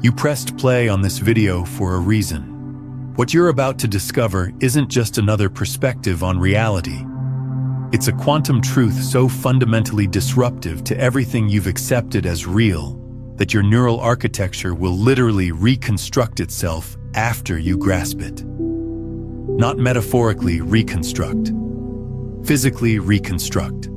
You pressed play on this video for a reason. What you're about to discover isn't just another perspective on reality. It's a quantum truth so fundamentally disruptive to everything you've accepted as real that your neural architecture will literally reconstruct itself after you grasp it. Not metaphorically reconstruct, physically reconstruct.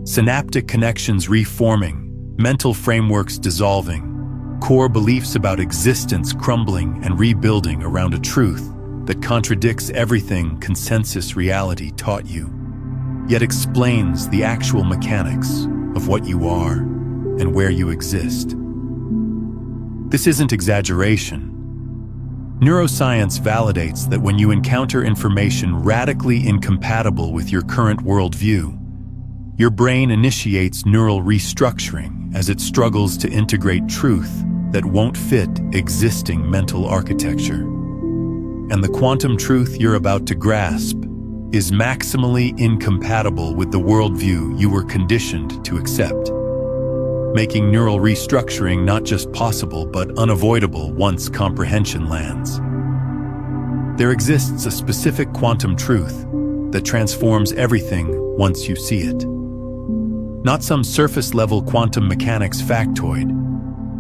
Synaptic connections reforming, mental frameworks dissolving, core beliefs about existence crumbling and rebuilding around a truth that contradicts everything consensus reality taught you, yet explains the actual mechanics of what you are and where you exist. This isn't exaggeration. Neuroscience validates that when you encounter information radically incompatible with your current worldview, your brain initiates neural restructuring as it struggles to integrate truth that won't fit existing mental architecture. And the quantum truth you're about to grasp is maximally incompatible with the worldview you were conditioned to accept, making neural restructuring not just possible but unavoidable once comprehension lands. There exists a specific quantum truth that transforms everything once you see it. Not some surface-level quantum mechanics factoid,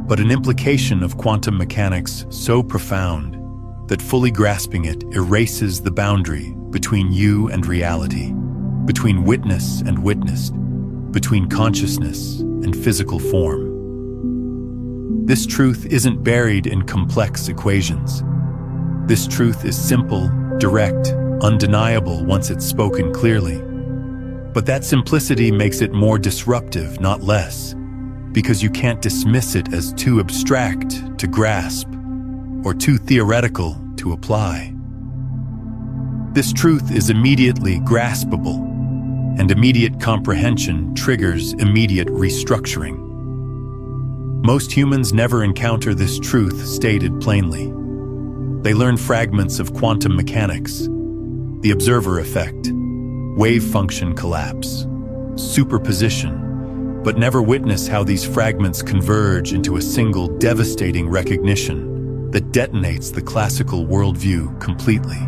but an implication of quantum mechanics so profound that fully grasping it erases the boundary between you and reality, between witness and witnessed, between consciousness and physical form. This truth isn't buried in complex equations. This truth is simple, direct, undeniable once it's spoken clearly. But that simplicity makes it more disruptive, not less, because you can't dismiss it as too abstract to grasp or too theoretical to apply. This truth is immediately graspable, and immediate comprehension triggers immediate restructuring. Most humans never encounter this truth stated plainly. They learn fragments of quantum mechanics, the observer effect, wave function collapse, superposition, but never witness how these fragments converge into a single devastating recognition that detonates the classical worldview completely.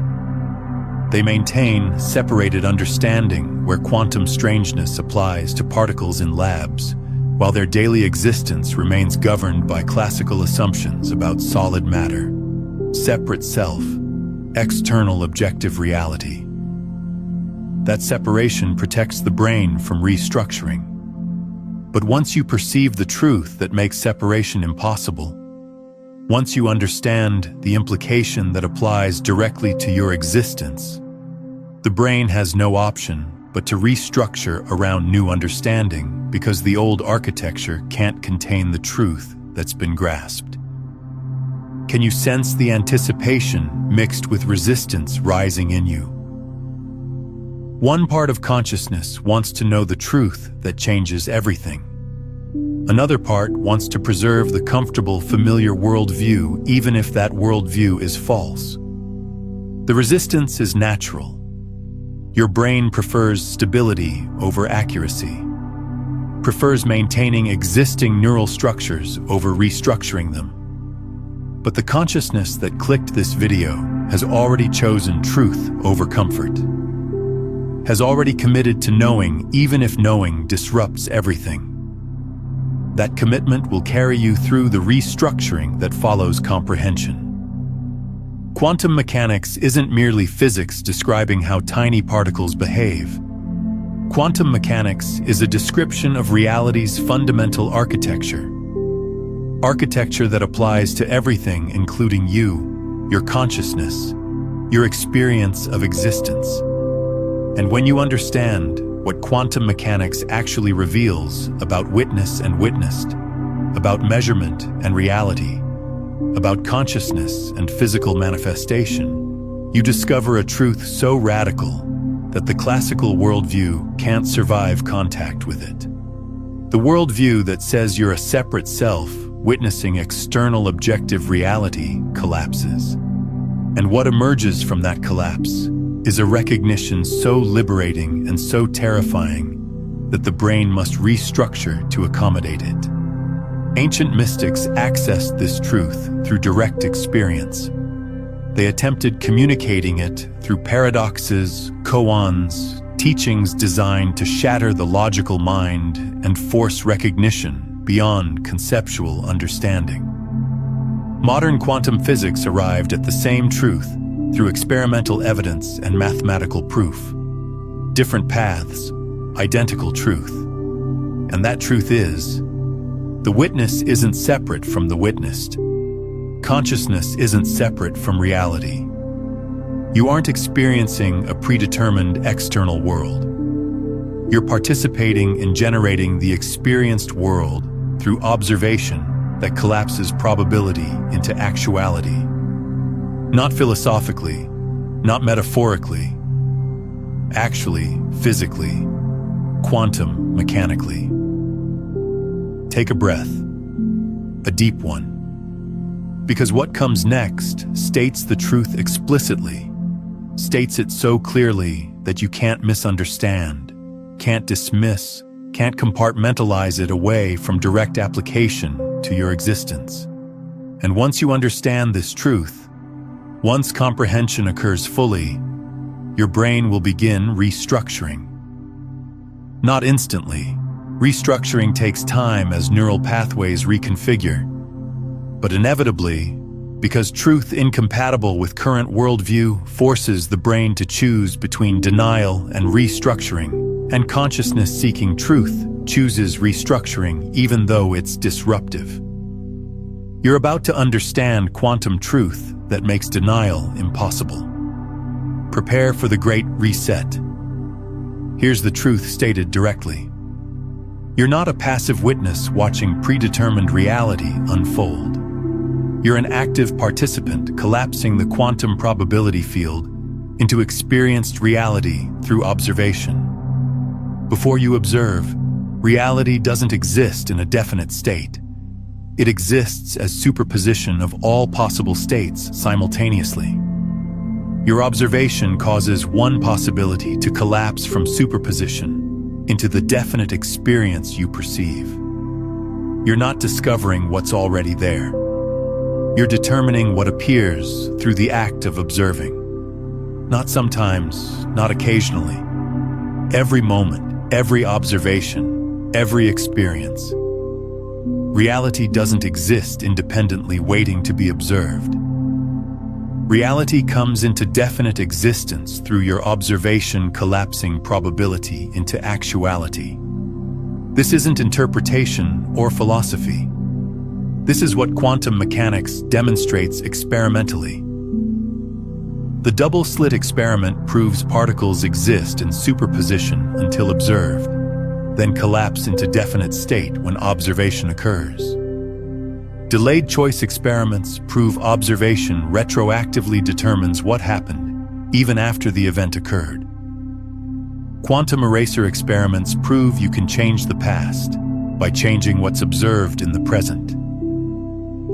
They maintain separated understanding where quantum strangeness applies to particles in labs, while their daily existence remains governed by classical assumptions about solid matter, separate self, external objective reality. That separation protects the brain from restructuring. But once you perceive the truth that makes separation impossible, once you understand the implication that applies directly to your existence, the brain has no option but to restructure around new understanding because the old architecture can't contain the truth that's been grasped. Can you sense the anticipation mixed with resistance rising in you? One part of consciousness wants to know the truth that changes everything. Another part wants to preserve the comfortable, familiar worldview, even if that worldview is false. The resistance is natural. Your brain prefers stability over accuracy, prefers maintaining existing neural structures over restructuring them. But the consciousness that clicked this video has already chosen truth over comfort, has already committed to knowing even if knowing disrupts everything. That commitment will carry you through the restructuring that follows comprehension. Quantum mechanics isn't merely physics describing how tiny particles behave. Quantum mechanics is a description of reality's fundamental architecture. Architecture that applies to everything, including you, your consciousness, your experience of existence. And when you understand what quantum mechanics actually reveals about witness and witnessed, about measurement and reality, about consciousness and physical manifestation, you discover a truth so radical that the classical worldview can't survive contact with it. The worldview that says you're a separate self, witnessing external objective reality, collapses. And what emerges from that collapse is a recognition so liberating and so terrifying that the brain must restructure to accommodate it. Ancient mystics accessed this truth through direct experience. They attempted communicating it through paradoxes, koans, teachings designed to shatter the logical mind and force recognition beyond conceptual understanding. Modern quantum physics arrived at the same truth through experimental evidence and mathematical proof. Different paths, identical truth. And that truth is, the witness isn't separate from the witnessed. Consciousness isn't separate from reality. You aren't experiencing a predetermined external world. You're participating in generating the experienced world through observation that collapses probability into actuality. Not philosophically, not metaphorically, actually, physically, quantum mechanically. Take a breath, a deep one. Because what comes next states the truth explicitly, states it so clearly that you can't misunderstand, can't dismiss, can't compartmentalize it away from direct application to your existence. And once you understand this truth, once comprehension occurs fully, your brain will begin restructuring. Not instantly. Restructuring takes time as neural pathways reconfigure. But inevitably, because truth incompatible with current worldview forces the brain to choose between denial and restructuring, and consciousness-seeking truth chooses restructuring even though it's disruptive. You're about to understand quantum truth that makes denial impossible. Prepare for the great reset. Here's the truth stated directly. You're not a passive witness watching predetermined reality unfold. You're an active participant collapsing the quantum probability field into experienced reality through observation. Before you observe, reality doesn't exist in a definite state. It exists as superposition of all possible states simultaneously. Your observation causes one possibility to collapse from superposition into the definite experience you perceive. You're not discovering what's already there. You're determining what appears through the act of observing. Not sometimes, not occasionally. Every moment, every observation, every experience. Reality doesn't exist independently waiting to be observed. Reality comes into definite existence through your observation collapsing probability into actuality. This isn't interpretation or philosophy. This is what quantum mechanics demonstrates experimentally. The double-slit experiment proves particles exist in superposition until observed, then collapse into definite state when observation occurs. Delayed choice experiments prove observation retroactively determines what happened, even after the event occurred. Quantum eraser experiments prove you can change the past by changing what's observed in the present.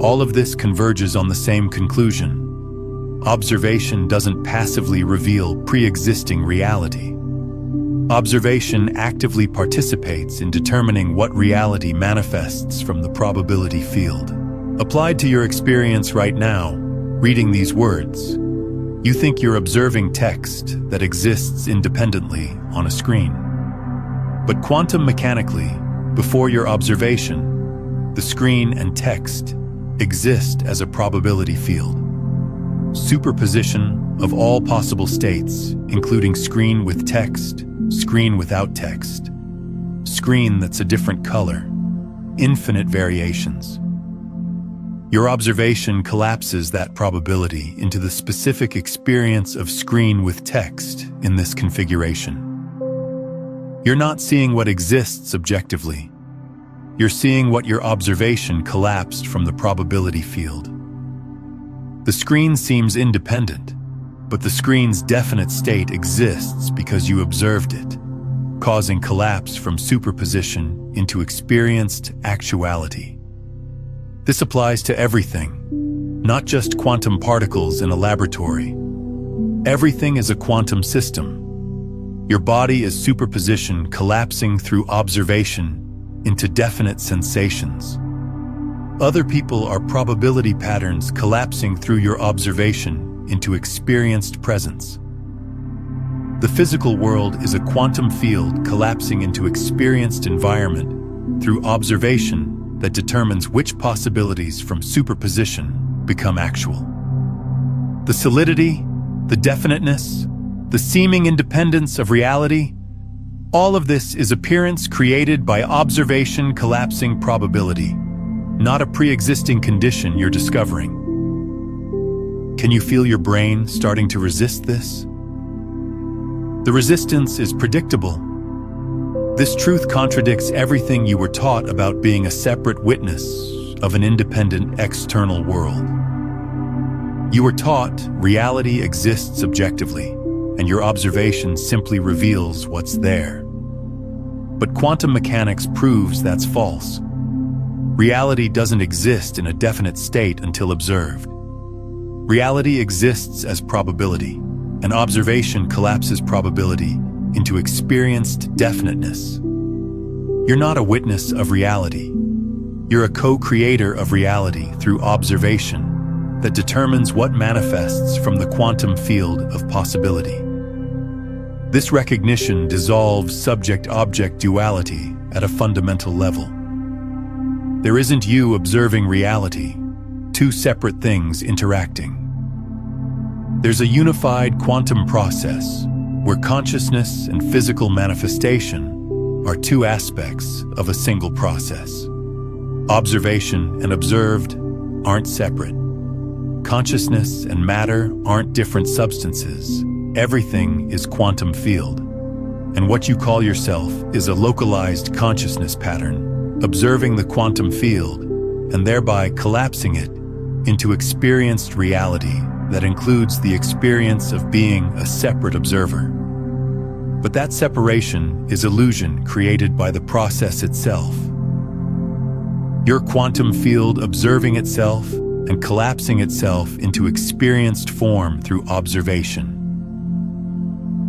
All of this converges on the same conclusion. Observation doesn't passively reveal pre-existing reality. Observation actively participates in determining what reality manifests from the probability field. Applied to your experience right now, reading these words, you think you're observing text that exists independently on a screen. But quantum mechanically, before your observation, the screen and text exist as a probability field. Superposition of all possible states, including screen with text, screen without text, screen that's a different color, infinite variations. Your observation collapses that probability into the specific experience of screen with text in this configuration. You're not seeing what exists objectively. You're seeing what your observation collapsed from the probability field. The screen seems independent, but the screen's definite state exists because you observed it, causing collapse from superposition into experienced actuality. This applies to everything, not just quantum particles in a laboratory. Everything is a quantum system. Your body is superposition collapsing through observation into definite sensations. Other people are probability patterns collapsing through your observation into experienced presence. The physical world is a quantum field collapsing into experienced environment through observation that determines which possibilities from superposition become actual. The solidity, the definiteness, the seeming independence of reality, all of this is appearance created by observation collapsing probability, not a pre-existing condition you're discovering. Can you feel your brain starting to resist this? The resistance is predictable. This truth contradicts everything you were taught about being a separate witness of an independent external world. You were taught reality exists objectively, and your observation simply reveals what's there. But quantum mechanics proves that's false. Reality doesn't exist in a definite state until observed. Reality exists as probability, and observation collapses probability into experienced definiteness. You're not a witness of reality. You're a co-creator of reality through observation that determines what manifests from the quantum field of possibility. This recognition dissolves subject-object duality at a fundamental level. There isn't you observing reality, two separate things interacting. There's a unified quantum process where consciousness and physical manifestation are two aspects of a single process. Observation and observed aren't separate. Consciousness and matter aren't different substances. Everything is quantum field. And what you call yourself is a localized consciousness pattern, observing the quantum field and thereby collapsing it into experienced reality that includes the experience of being a separate observer. But that separation is illusion created by the process itself. Your quantum field observing itself and collapsing itself into experienced form through observation.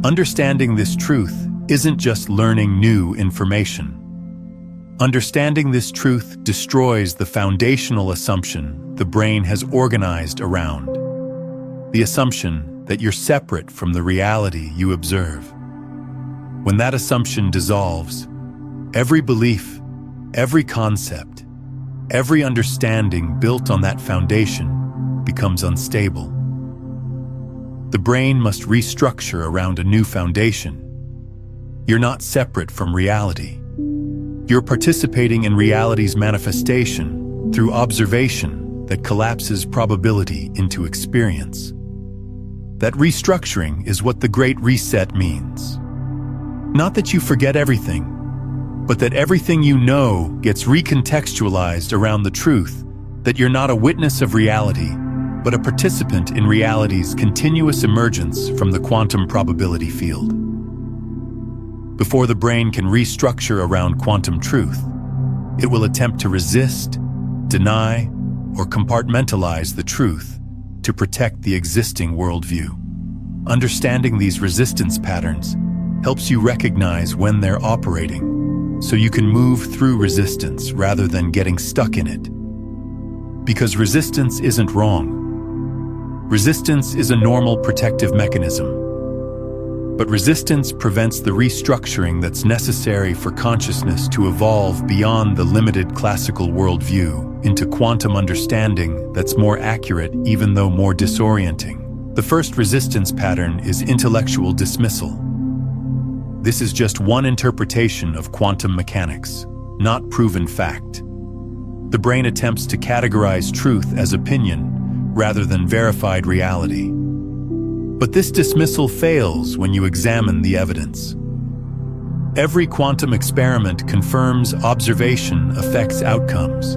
Understanding this truth isn't just learning new information. Understanding this truth destroys the foundational assumption the brain has organized around. The assumption that you're separate from the reality you observe. When that assumption dissolves, every belief, every concept, every understanding built on that foundation becomes unstable. The brain must restructure around a new foundation. You're not separate from reality. You're participating in reality's manifestation through observation that collapses probability into experience. That restructuring is what the Great Reset means. Not that you forget everything, but that everything you know gets recontextualized around the truth that you're not a witness of reality, but a participant in reality's continuous emergence from the quantum probability field. Before the brain can restructure around quantum truth, it will attempt to resist, deny, or compartmentalize the truth to protect the existing worldview. Understanding these resistance patterns helps you recognize when they're operating, so you can move through resistance rather than getting stuck in it. Because resistance isn't wrong. Resistance is a normal protective mechanism. But resistance prevents the restructuring that's necessary for consciousness to evolve beyond the limited classical worldview into quantum understanding that's more accurate even though more disorienting. The first resistance pattern is intellectual dismissal. This is just one interpretation of quantum mechanics, not proven fact. The brain attempts to categorize truth as opinion rather than verified reality. But this dismissal fails when you examine the evidence. Every quantum experiment confirms observation affects outcomes.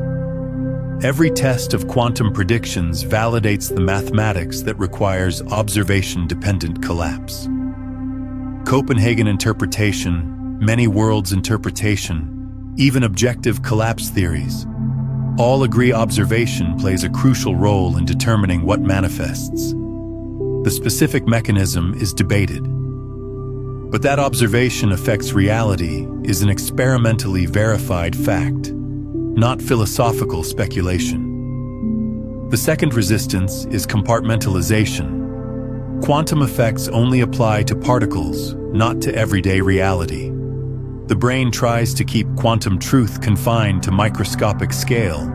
Every test of quantum predictions validates the mathematics that requires observation-dependent collapse. Copenhagen interpretation, many worlds interpretation, even objective collapse theories, all agree observation plays a crucial role in determining what manifests. The specific mechanism is debated. But that observation affects reality is an experimentally verified fact. not philosophical speculation. The second resistance is compartmentalization. Quantum effects only apply to particles, not to everyday reality. The brain tries to keep quantum truth confined to microscopic scale,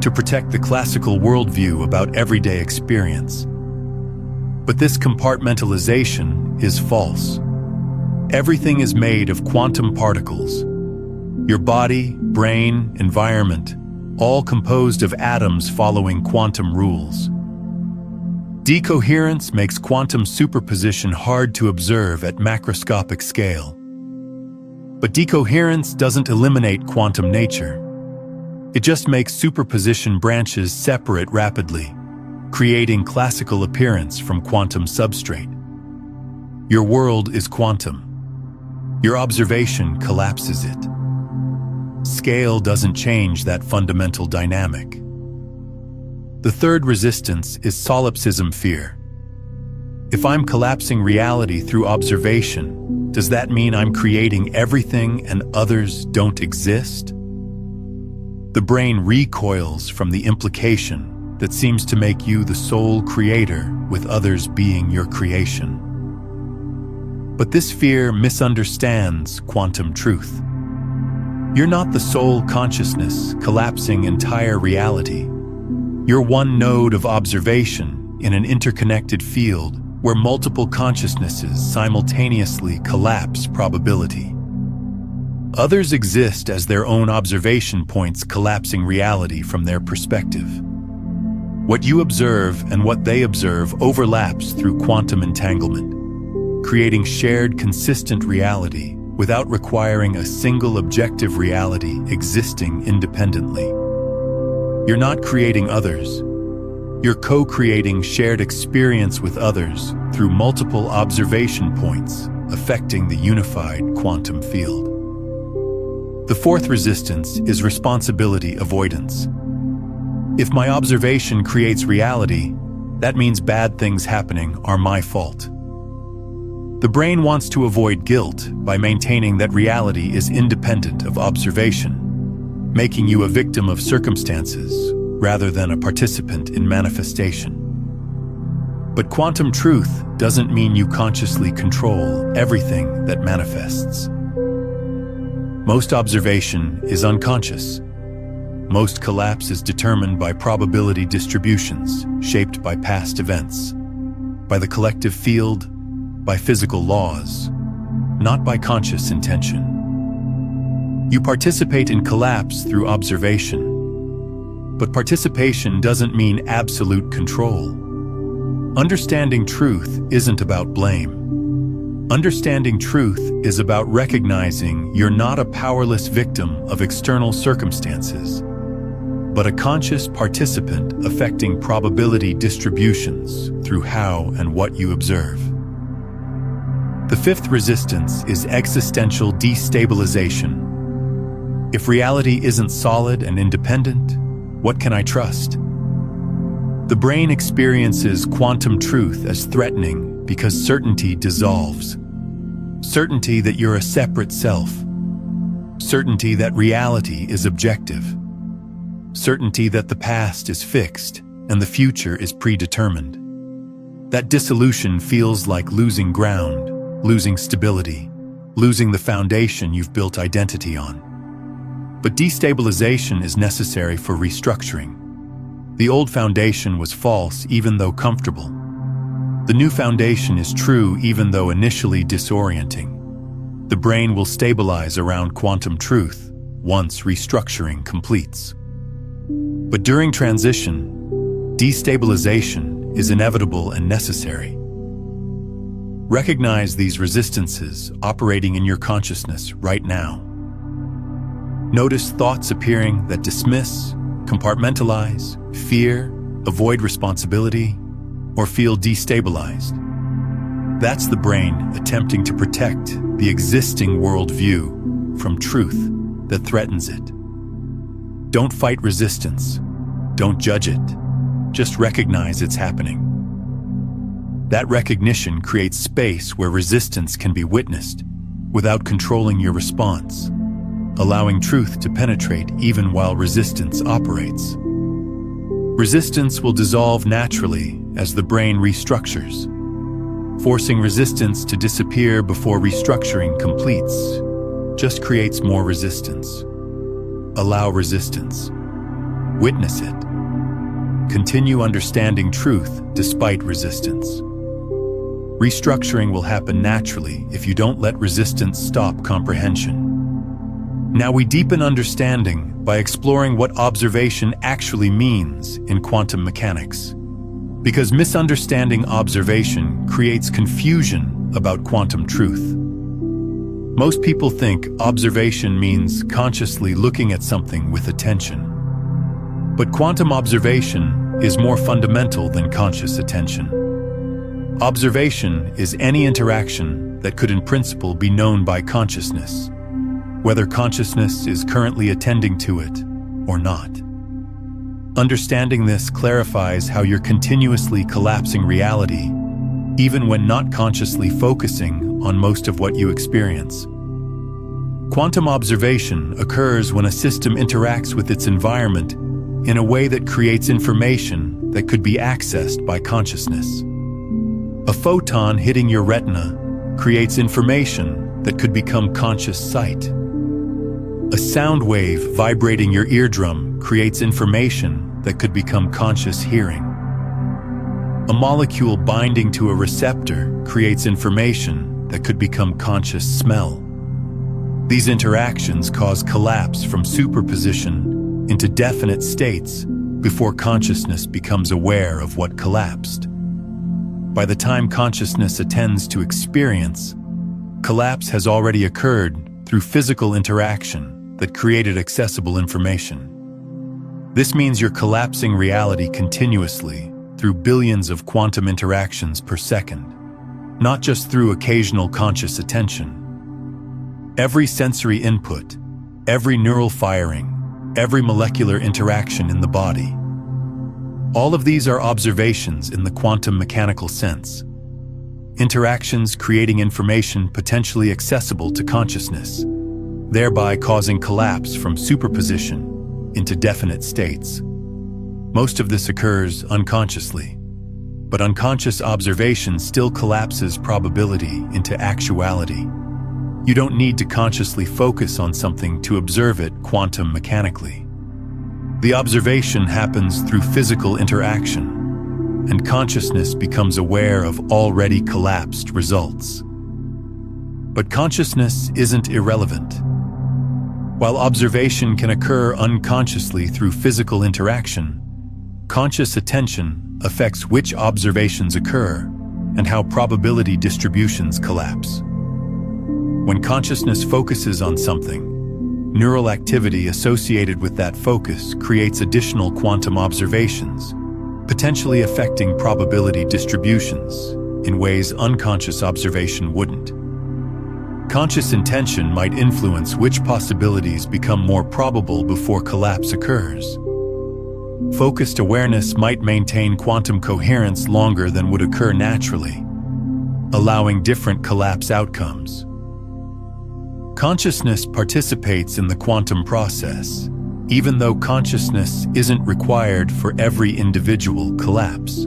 to protect the classical worldview about everyday experience. But this compartmentalization is false. Everything is made of quantum particles. Your body, brain, environment, all composed of atoms following quantum rules. Decoherence makes quantum superposition hard to observe at macroscopic scale. But decoherence doesn't eliminate quantum nature. It just makes superposition branches separate rapidly, creating classical appearance from quantum substrate. Your world is quantum. Your observation collapses it. Scale doesn't change that fundamental dynamic. The third resistance is solipsism fear. If I'm collapsing reality through observation, does that mean I'm creating everything and others don't exist? The brain recoils from the implication that seems to make you the sole creator, with others being your creation. But this fear misunderstands quantum truth. You're not the sole consciousness collapsing entire reality. You're one node of observation in an interconnected field where multiple consciousnesses simultaneously collapse probability. Others exist as their own observation points collapsing reality from their perspective. What you observe and what they observe overlaps through quantum entanglement, creating shared consistent reality without requiring a single objective reality existing independently. You're not creating others. You're co-creating shared experience with others through multiple observation points affecting the unified quantum field. The fourth resistance is responsibility avoidance. If my observation creates reality, that means bad things happening are my fault. The brain wants to avoid guilt by maintaining that reality is independent of observation, making you a victim of circumstances rather than a participant in manifestation. But quantum truth doesn't mean you consciously control everything that manifests. Most observation is unconscious. Most collapse is determined by probability distributions shaped by past events, by the collective field, by physical laws, not by conscious intention. You participate in collapse through observation, but participation doesn't mean absolute control. Understanding truth isn't about blame. Understanding truth is about recognizing you're not a powerless victim of external circumstances, but a conscious participant affecting probability distributions through how and what you observe. The fifth resistance is existential destabilization. If reality isn't solid and independent, what can I trust? The brain experiences quantum truth as threatening because certainty dissolves. Certainty that you're a separate self. Certainty that reality is objective. Certainty that the past is fixed and the future is predetermined. That dissolution feels like losing ground, losing stability, losing the foundation you've built identity on. But destabilization is necessary for restructuring. The old foundation was false even though comfortable. The new foundation is true even though initially disorienting. The brain will stabilize around quantum truth once restructuring completes. But during transition, destabilization is inevitable and necessary. Recognize these resistances operating in your consciousness right now. Notice thoughts appearing that dismiss, compartmentalize, fear, avoid responsibility, or feel destabilized. That's the brain attempting to protect the existing worldview from truth that threatens it. Don't fight resistance. Don't judge it. Just recognize it's happening. That recognition creates space where resistance can be witnessed without controlling your response. allowing truth to penetrate even while resistance operates. Resistance will dissolve naturally as the brain restructures. Forcing resistance to disappear before restructuring completes just creates more resistance. Allow resistance. Witness it. Continue understanding truth despite resistance. Restructuring will happen naturally if you don't let resistance stop comprehension. Now we deepen understanding by exploring what observation actually means in quantum mechanics. Because misunderstanding observation creates confusion about quantum truth. Most people think observation means consciously looking at something with attention. But quantum observation is more fundamental than conscious attention. Observation is any interaction that could in principle be known by consciousness, whether consciousness is currently attending to it or not. Understanding this clarifies how you're continuously collapsing reality, even when not consciously focusing on most of what you experience. Quantum observation occurs when a system interacts with its environment in a way that creates information that could be accessed by consciousness. A photon hitting your retina creates information that could become conscious sight. A sound wave vibrating your eardrum creates information that could become conscious hearing. A molecule binding to a receptor creates information that could become conscious smell. These interactions cause collapse from superposition into definite states before consciousness becomes aware of what collapsed. By the time consciousness attends to experience, collapse has already occurred through physical interaction that created accessible information. This means you're collapsing reality continuously through billions of quantum interactions per second, not just through occasional conscious attention. Every sensory input, every neural firing, every molecular interaction in the body. All of these are observations in the quantum mechanical sense. Interactions creating information potentially accessible to consciousness, thereby causing collapse from superposition into definite states. Most of this occurs unconsciously, but unconscious observation still collapses probability into actuality. You don't need to consciously focus on something to observe it quantum mechanically. The observation happens through physical interaction, and consciousness becomes aware of already collapsed results. But consciousness isn't irrelevant. While observation can occur unconsciously through physical interaction, conscious attention affects which observations occur and how probability distributions collapse. When consciousness focuses on something, neural activity associated with that focus creates additional quantum observations, potentially affecting probability distributions in ways unconscious observation wouldn't. Conscious intention might influence which possibilities become more probable before collapse occurs. Focused awareness might maintain quantum coherence longer than would occur naturally, allowing different collapse outcomes. Consciousness participates in the quantum process, even though consciousness isn't required for every individual collapse.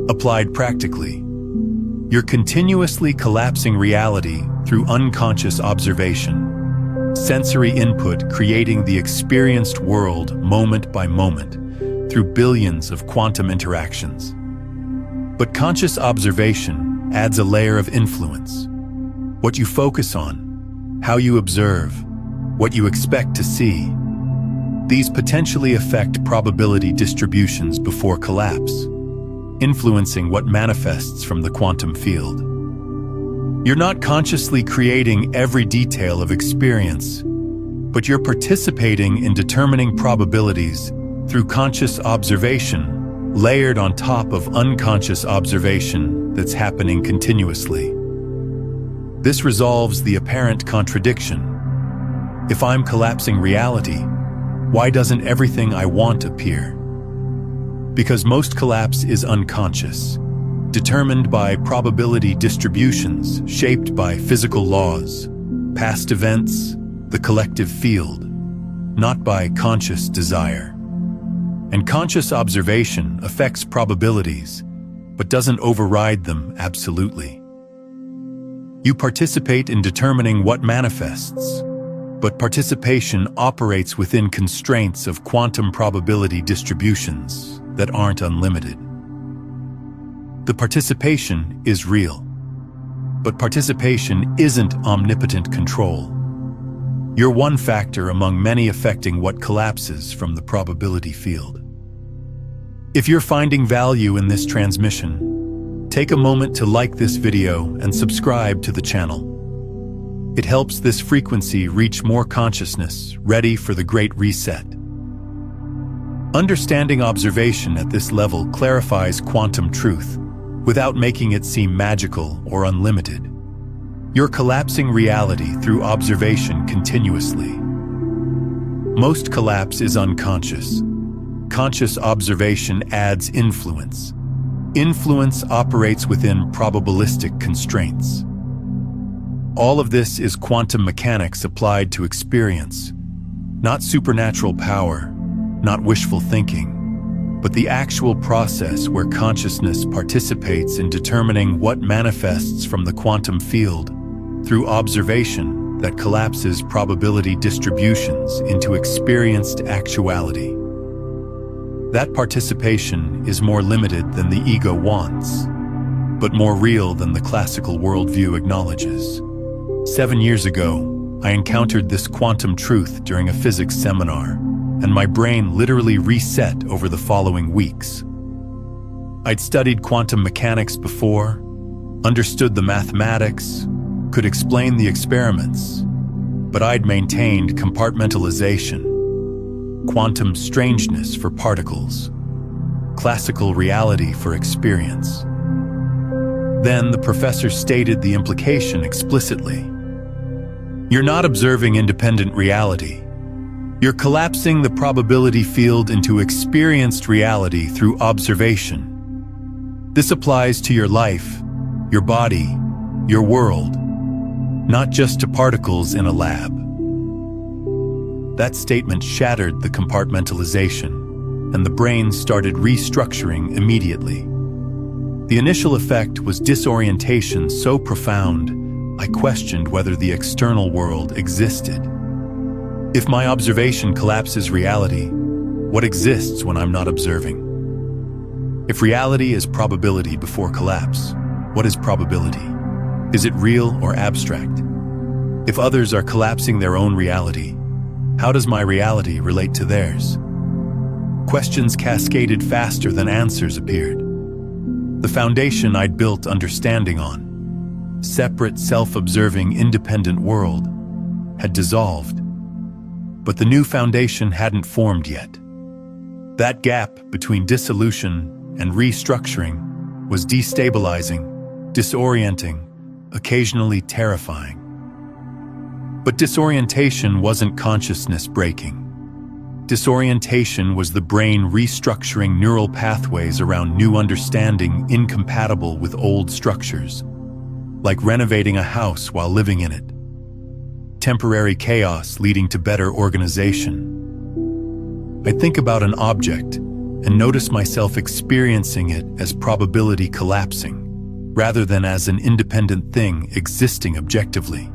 Applied practically, you're continuously collapsing reality through unconscious observation, sensory input creating the experienced world moment by moment through billions of quantum interactions. But conscious observation adds a layer of influence. What you focus on, how you observe, what you expect to see. These potentially affect probability distributions before collapse, influencing what manifests from the quantum field. You're not consciously creating every detail of experience, but you're participating in determining probabilities through conscious observation, layered on top of unconscious observation that's happening continuously. This resolves the apparent contradiction. If I'm collapsing reality, why doesn't everything I want appear? Because most collapse is unconscious, determined by probability distributions shaped by physical laws, past events, the collective field, not by conscious desire. And conscious observation affects probabilities, but doesn't override them absolutely. You participate in determining what manifests, but participation operates within constraints of quantum probability distributions that aren't unlimited. The participation is real, but participation isn't omnipotent control. You're one factor among many affecting what collapses from the probability field. If you're finding value in this transmission, take a moment to like this video and subscribe to the channel. It helps this frequency reach more consciousness, ready for the Great Reset. Understanding observation at this level clarifies quantum truth, without making it seem magical or unlimited. You're collapsing reality through observation continuously. Most collapse is unconscious. Conscious observation adds influence. Influence operates within probabilistic constraints. All of this is quantum mechanics applied to experience, not supernatural power, not wishful thinking, but the actual process where consciousness participates in determining what manifests from the quantum field through observation that collapses probability distributions into experienced actuality. That participation is more limited than the ego wants, but more real than the classical worldview acknowledges. 7 years ago, I encountered this quantum truth during a physics seminar, and my brain literally reset over the following weeks. I'd studied quantum mechanics before, understood the mathematics, could explain the experiments, but I'd maintained compartmentalization, quantum strangeness for particles, classical reality for experience. Then the professor stated the implication explicitly. You're not observing independent reality. You're collapsing the probability field into experienced reality through observation. This applies to your life, your body, your world, not just to particles in a lab. That statement shattered the compartmentalization, and the brain started restructuring immediately. The initial effect was disorientation so profound, I questioned whether the external world existed. If my observation collapses reality, what exists when I'm not observing? If reality is probability before collapse, what is probability? Is it real or abstract? If others are collapsing their own reality, how does my reality relate to theirs? Questions cascaded faster than answers appeared. The foundation I'd built understanding on, separate, self-observing, independent world, had dissolved. But the new foundation hadn't formed yet. That gap between dissolution and restructuring was destabilizing, disorienting, occasionally terrifying. But disorientation wasn't consciousness breaking. Disorientation was the brain restructuring neural pathways around new understanding incompatible with old structures, like renovating a house while living in it. Temporary chaos leading to better organization. I think about an object and notice myself experiencing it as probability collapsing, rather than as an independent thing existing objectively.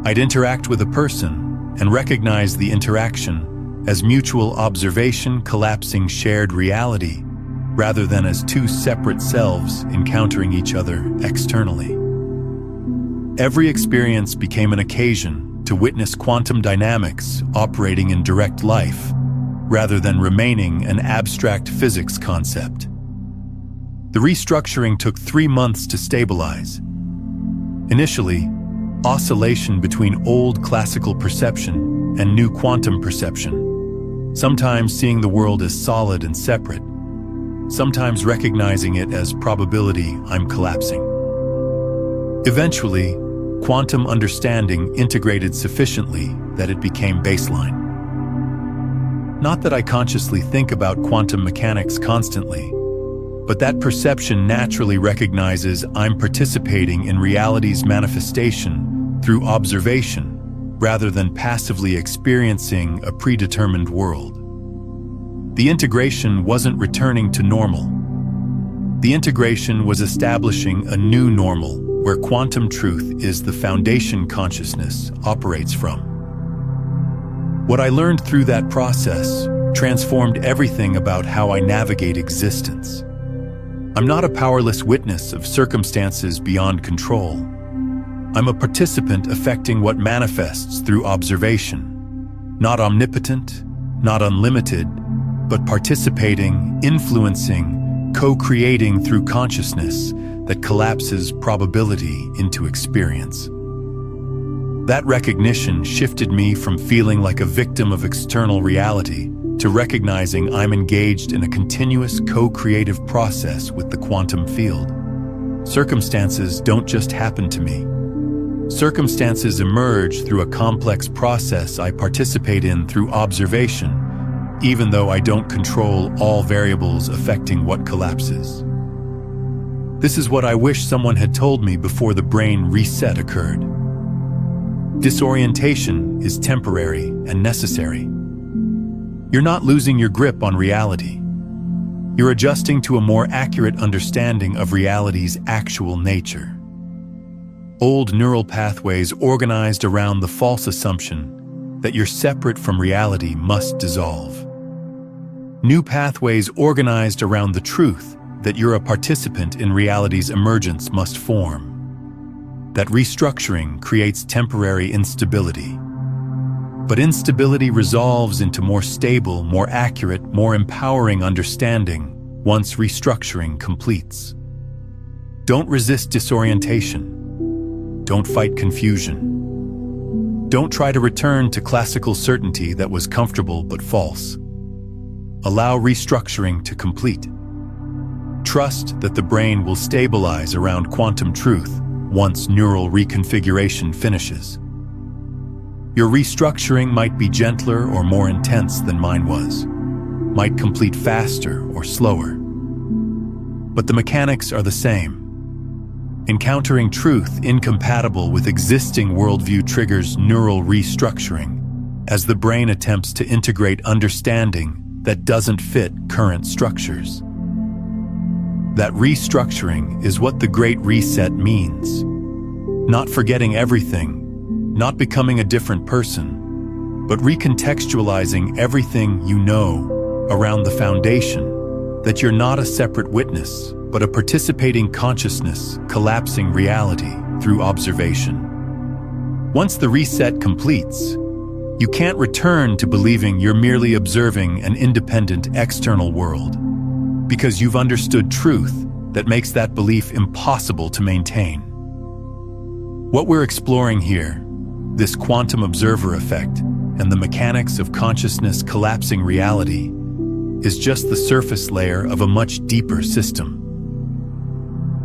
I'd interact with a person and recognize the interaction as mutual observation collapsing shared reality, rather than as two separate selves encountering each other externally. Every experience became an occasion to witness quantum dynamics operating in direct life, rather than remaining an abstract physics concept. The restructuring took 3 months to stabilize. Initially, oscillation between old classical perception and new quantum perception, sometimes seeing the world as solid and separate, sometimes recognizing it as probability I'm collapsing. Eventually, quantum understanding integrated sufficiently that it became baseline. Not that I consciously think about quantum mechanics constantly, but that perception naturally recognizes I'm participating in reality's manifestation through observation, rather than passively experiencing a predetermined world. The integration wasn't returning to normal. The integration was establishing a new normal where quantum truth is the foundation consciousness operates from. What I learned through that process transformed everything about how I navigate existence. I'm not a powerless witness of circumstances beyond control. I'm a participant affecting what manifests through observation. Not omnipotent, not unlimited, but participating, influencing, co-creating through consciousness that collapses probability into experience. That recognition shifted me from feeling like a victim of external reality to recognizing I'm engaged in a continuous co-creative process with the quantum field. Circumstances don't just happen to me. Circumstances emerge through a complex process I participate in through observation, even though I don't control all variables affecting what collapses. This is what I wish someone had told me before the brain reset occurred. Disorientation is temporary and necessary. You're not losing your grip on reality. You're adjusting to a more accurate understanding of reality's actual nature. Old neural pathways organized around the false assumption that you're separate from reality must dissolve. New pathways organized around the truth that you're a participant in reality's emergence must form. That restructuring creates temporary instability. But instability resolves into more stable, more accurate, more empowering understanding once restructuring completes. Don't resist disorientation. Don't fight confusion. Don't try to return to classical certainty that was comfortable but false. Allow restructuring to complete. Trust that the brain will stabilize around quantum truth once neural reconfiguration finishes. Your restructuring might be gentler or more intense than mine was, might complete faster or slower. But the mechanics are the same. Encountering truth incompatible with existing worldview triggers neural restructuring as the brain attempts to integrate understanding that doesn't fit current structures. That restructuring is what the Great Reset means. Not forgetting everything, not becoming a different person, but recontextualizing everything you know around the foundation that you're not a separate witness, but a participating consciousness collapsing reality through observation. Once the reset completes, you can't return to believing you're merely observing an independent external world, because you've understood truth that makes that belief impossible to maintain. What we're exploring here, this quantum observer effect and the mechanics of consciousness collapsing reality, is just the surface layer of a much deeper system.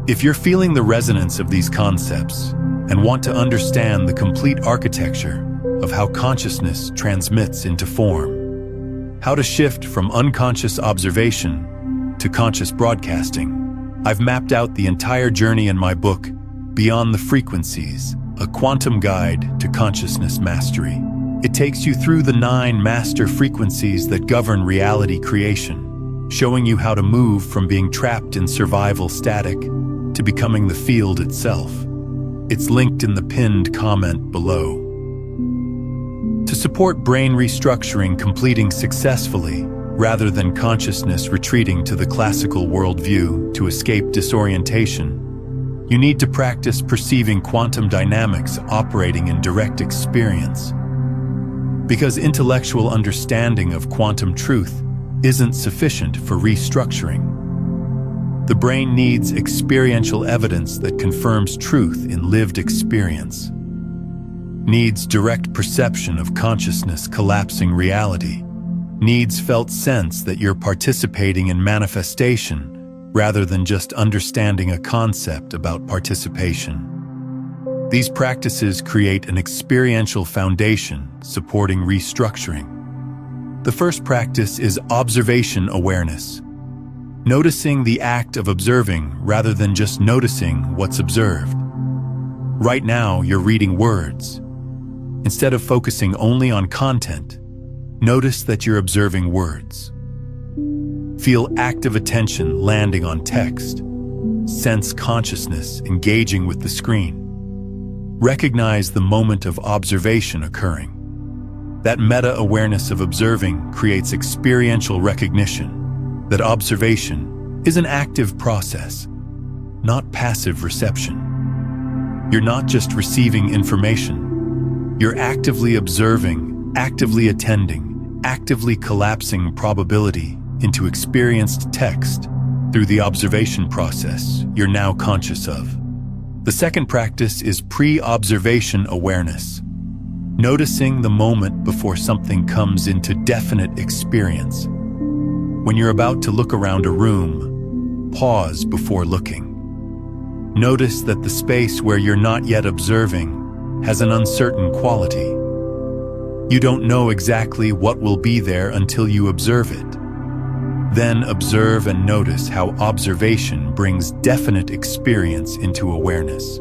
If you're feeling the resonance of these concepts and want to understand the complete architecture of how consciousness transmits into form, how to shift from unconscious observation to conscious broadcasting, I've mapped out the entire journey in my book, Beyond the Frequencies, a quantum guide to consciousness mastery. It takes you through the 9 master frequencies that govern reality creation, showing you how to move from being trapped in survival static to becoming the field itself. It's linked in the pinned comment below. To support brain restructuring completing successfully, rather than consciousness retreating to the classical worldview to escape disorientation, you need to practice perceiving quantum dynamics operating in direct experience. Because intellectual understanding of quantum truth isn't sufficient for restructuring. The brain needs experiential evidence that confirms truth in lived experience. Needs direct perception of consciousness collapsing reality. Needs felt sense that you're participating in manifestation rather than just understanding a concept about participation. These practices create an experiential foundation supporting restructuring. The first practice is observation awareness. Noticing the act of observing rather than just noticing what's observed. Right now, you're reading words. Instead of focusing only on content, notice that you're observing words. Feel active attention landing on text. Sense consciousness engaging with the screen. Recognize the moment of observation occurring. That meta-awareness of observing creates experiential recognition that observation is an active process, not passive reception. You're not just receiving information. You're actively observing, actively attending, actively collapsing probability into experienced text through the observation process you're now conscious of. The second practice is pre-observation awareness. Noticing the moment before something comes into definite experience. When you're about to look around a room, pause before looking. Notice that the space where you're not yet observing has an uncertain quality. You don't know exactly what will be there until you observe it. Then observe and notice how observation brings definite experience into awareness.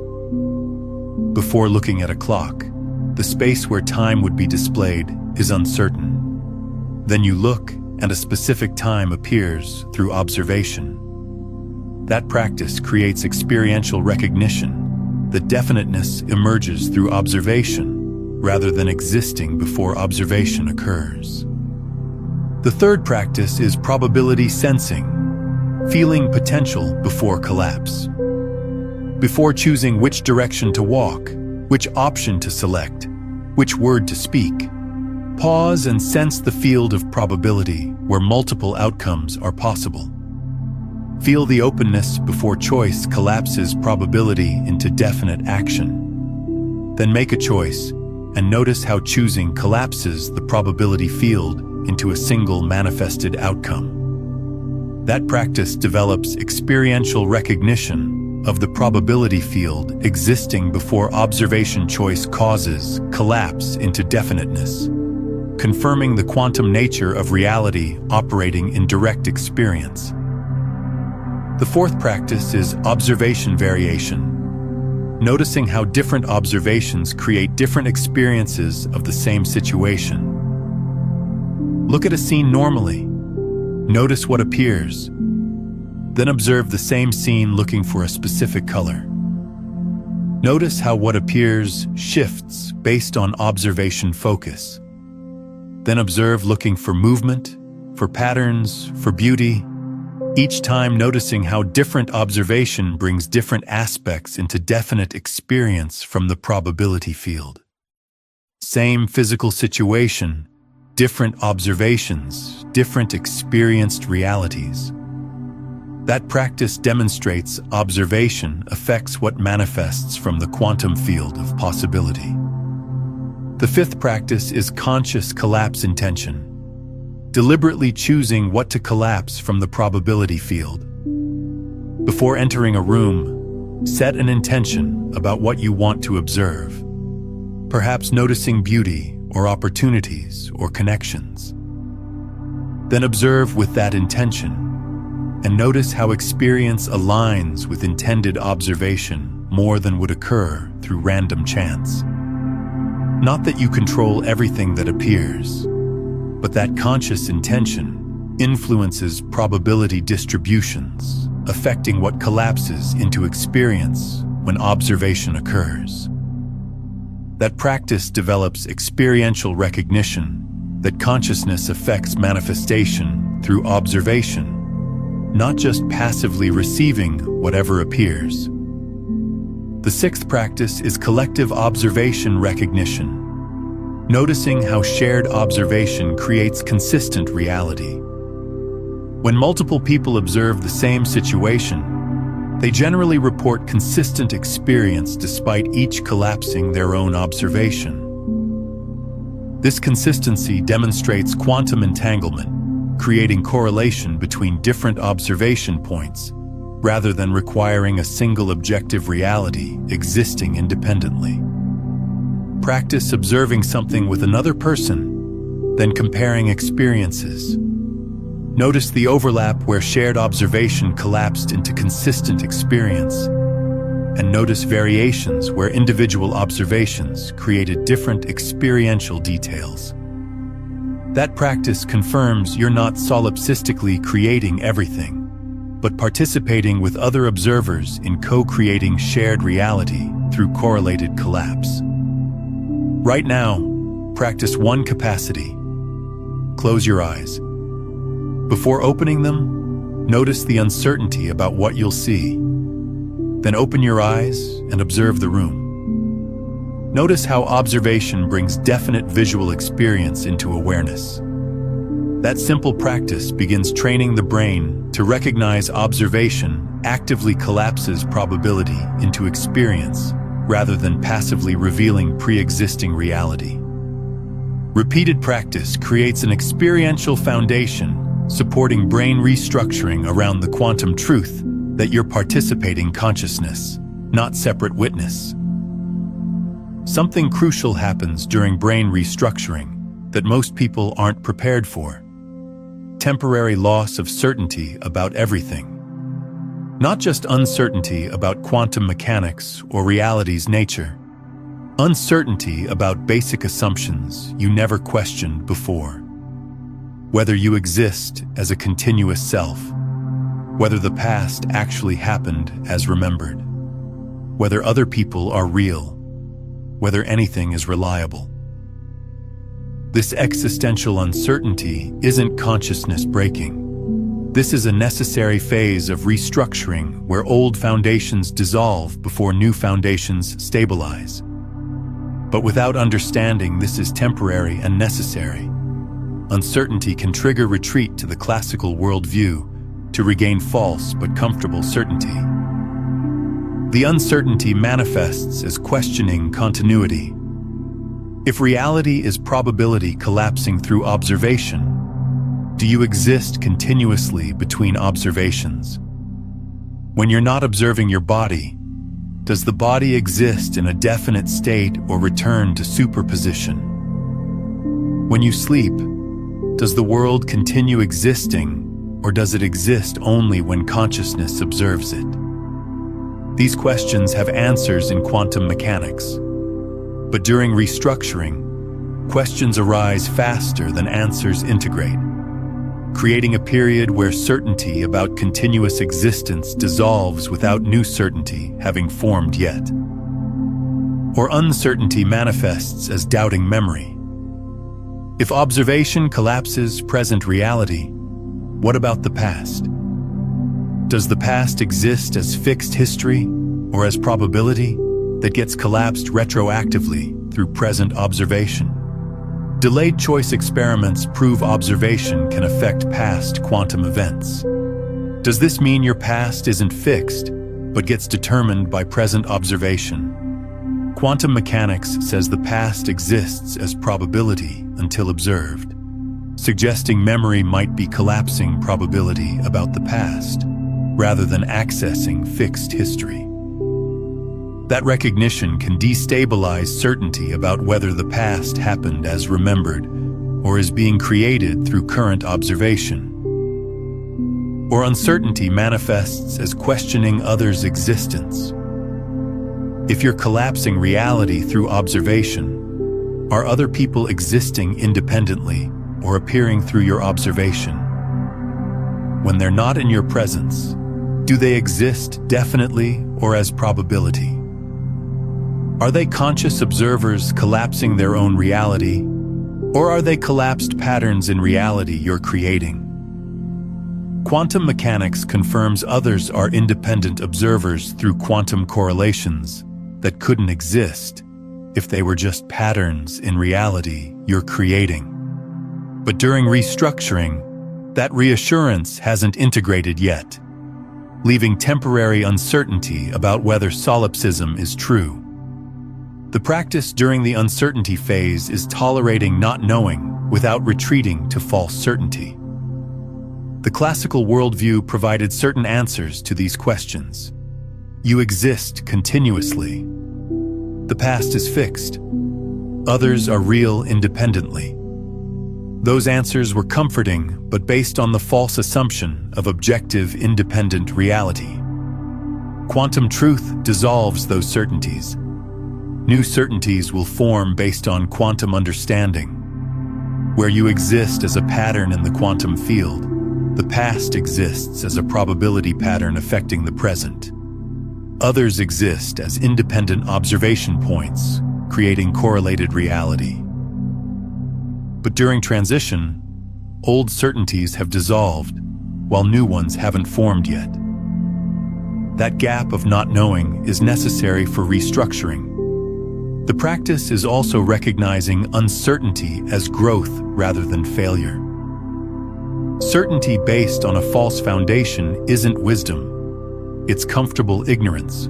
Before looking at a clock, the space where time would be displayed is uncertain. Then you look, and a specific time appears through observation. That practice creates experiential recognition. The definiteness emerges through observation, rather than existing before observation occurs. The third practice is probability sensing, feeling potential before collapse. Before choosing which direction to walk, which option to select, which word to speak, pause and sense the field of probability where multiple outcomes are possible. Feel the openness before choice collapses probability into definite action. Then make a choice and notice how choosing collapses the probability field into a single manifested outcome. That practice develops experiential recognition of the probability field existing before observation choice causes collapse into definiteness, confirming the quantum nature of reality operating in direct experience. The fourth practice is observation variation, noticing how different observations create different experiences of the same situation. Look at a scene normally. Notice what appears. Then observe the same scene looking for a specific color. Notice how what appears shifts based on observation focus. Then observe looking for movement, for patterns, for beauty, each time noticing how different observation brings different aspects into definite experience from the probability field. Same physical situation, different observations, different experienced realities. That practice demonstrates observation affects what manifests from the quantum field of possibility. The fifth practice is conscious collapse intention, deliberately choosing what to collapse from the probability field. Before entering a room, set an intention about what you want to observe, perhaps noticing beauty or opportunities or connections. Then observe with that intention and notice how experience aligns with intended observation more than would occur through random chance. Not that you control everything that appears, but that conscious intention influences probability distributions, affecting what collapses into experience when observation occurs. That practice develops experiential recognition that consciousness affects manifestation through observation, not just passively receiving whatever appears. The sixth practice is collective observation recognition, noticing how shared observation creates consistent reality. When multiple people observe the same situation, they generally report consistent experience despite each collapsing their own observation. This consistency demonstrates quantum entanglement, creating correlation between different observation points, rather than requiring a single objective reality existing independently. Practice observing something with another person, then comparing experiences. Notice the overlap where shared observation collapsed into consistent experience. and notice variations where individual observations created different experiential details. That practice confirms you're not solipsistically creating everything, but participating with other observers in co-creating shared reality through correlated collapse. Right now, practice one capacity. Close your eyes. Before opening them, notice the uncertainty about what you'll see. Then open your eyes and observe the room. Notice how observation brings definite visual experience into awareness. That simple practice begins training the brain to recognize observation actively collapses probability into experience rather than passively revealing pre-existing reality. Repeated practice creates an experiential foundation supporting brain restructuring around the quantum truth that you're participating consciousness, not separate witness. Something crucial happens during brain restructuring that most people aren't prepared for. Temporary loss of certainty about everything. Not just uncertainty about quantum mechanics or reality's nature. Uncertainty about basic assumptions you never questioned before. Whether you exist as a continuous self, whether the past actually happened as remembered, whether other people are real, whether anything is reliable. This existential uncertainty isn't consciousness breaking. This is a necessary phase of restructuring where old foundations dissolve before new foundations stabilize. But without understanding this is temporary and necessary, uncertainty can trigger retreat to the classical worldview to regain false but comfortable certainty. The uncertainty manifests as questioning continuity. If reality is probability collapsing through observation, do you exist continuously between observations? When you're not observing your body, does the body exist in a definite state or return to superposition? When you sleep, does the world continue existing, or does it exist only when consciousness observes it? These questions have answers in quantum mechanics. But during restructuring, questions arise faster than answers integrate, creating a period where certainty about continuous existence dissolves without new certainty having formed yet. Or uncertainty manifests as doubting memory. If observation collapses present reality, what about the past? Does the past exist as fixed history or as probability that gets collapsed retroactively through present observation? Delayed choice experiments prove observation can affect past quantum events. Does this mean your past isn't fixed, but gets determined by present observation? Quantum mechanics says the past exists as probability until observed, suggesting memory might be collapsing probability about the past, rather than accessing fixed history. That recognition can destabilize certainty about whether the past happened as remembered or is being created through current observation. Or uncertainty manifests as questioning others' existence. If you're collapsing reality through observation, are other people existing independently or appearing through your observation? When they're not in your presence, do they exist definitely or as probability? Are they conscious observers collapsing their own reality, or are they collapsed patterns in reality you're creating? Quantum mechanics confirms others are independent observers through quantum correlations that couldn't exist if they were just patterns in reality you're creating. But during restructuring, that reassurance hasn't integrated yet, leaving temporary uncertainty about whether solipsism is true. The practice during the uncertainty phase is tolerating not knowing without retreating to false certainty. The classical worldview provided certain answers to these questions. You exist continuously. The past is fixed. Others are real independently. Those answers were comforting, but based on the false assumption of objective, independent reality. Quantum truth dissolves those certainties. New certainties will form based on quantum understanding. Where you exist as a pattern in the quantum field, the past exists as a probability pattern affecting the present. Others exist as independent observation points, creating correlated reality. But during transition, old certainties have dissolved, while new ones haven't formed yet. That gap of not knowing is necessary for restructuring. The practice is also recognizing uncertainty as growth rather than failure. Certainty based on a false foundation isn't wisdom. It's comfortable ignorance.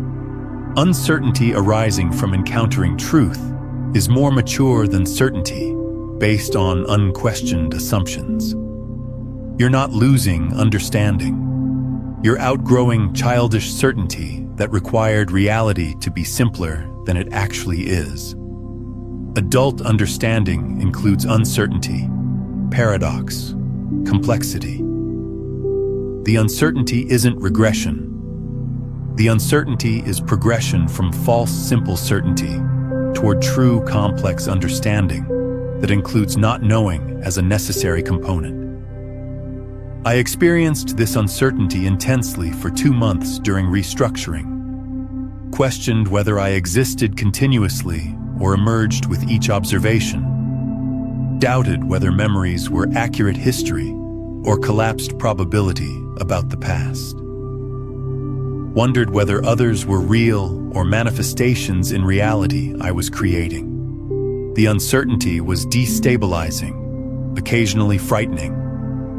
Uncertainty arising from encountering truth is more mature than certainty based on unquestioned assumptions. You're not losing understanding. You're outgrowing childish certainty that required reality to be simpler than it actually is. Adult understanding includes uncertainty, paradox, complexity. The uncertainty isn't regression. The uncertainty is progression from false simple certainty toward true complex understanding that includes not knowing as a necessary component. I experienced this uncertainty intensely for 2 months during restructuring, questioned whether I existed continuously or emerged with each observation, doubted whether memories were accurate history or collapsed probability about the past, wondered whether others were real or manifestations in reality I was creating. The uncertainty was destabilizing, occasionally frightening,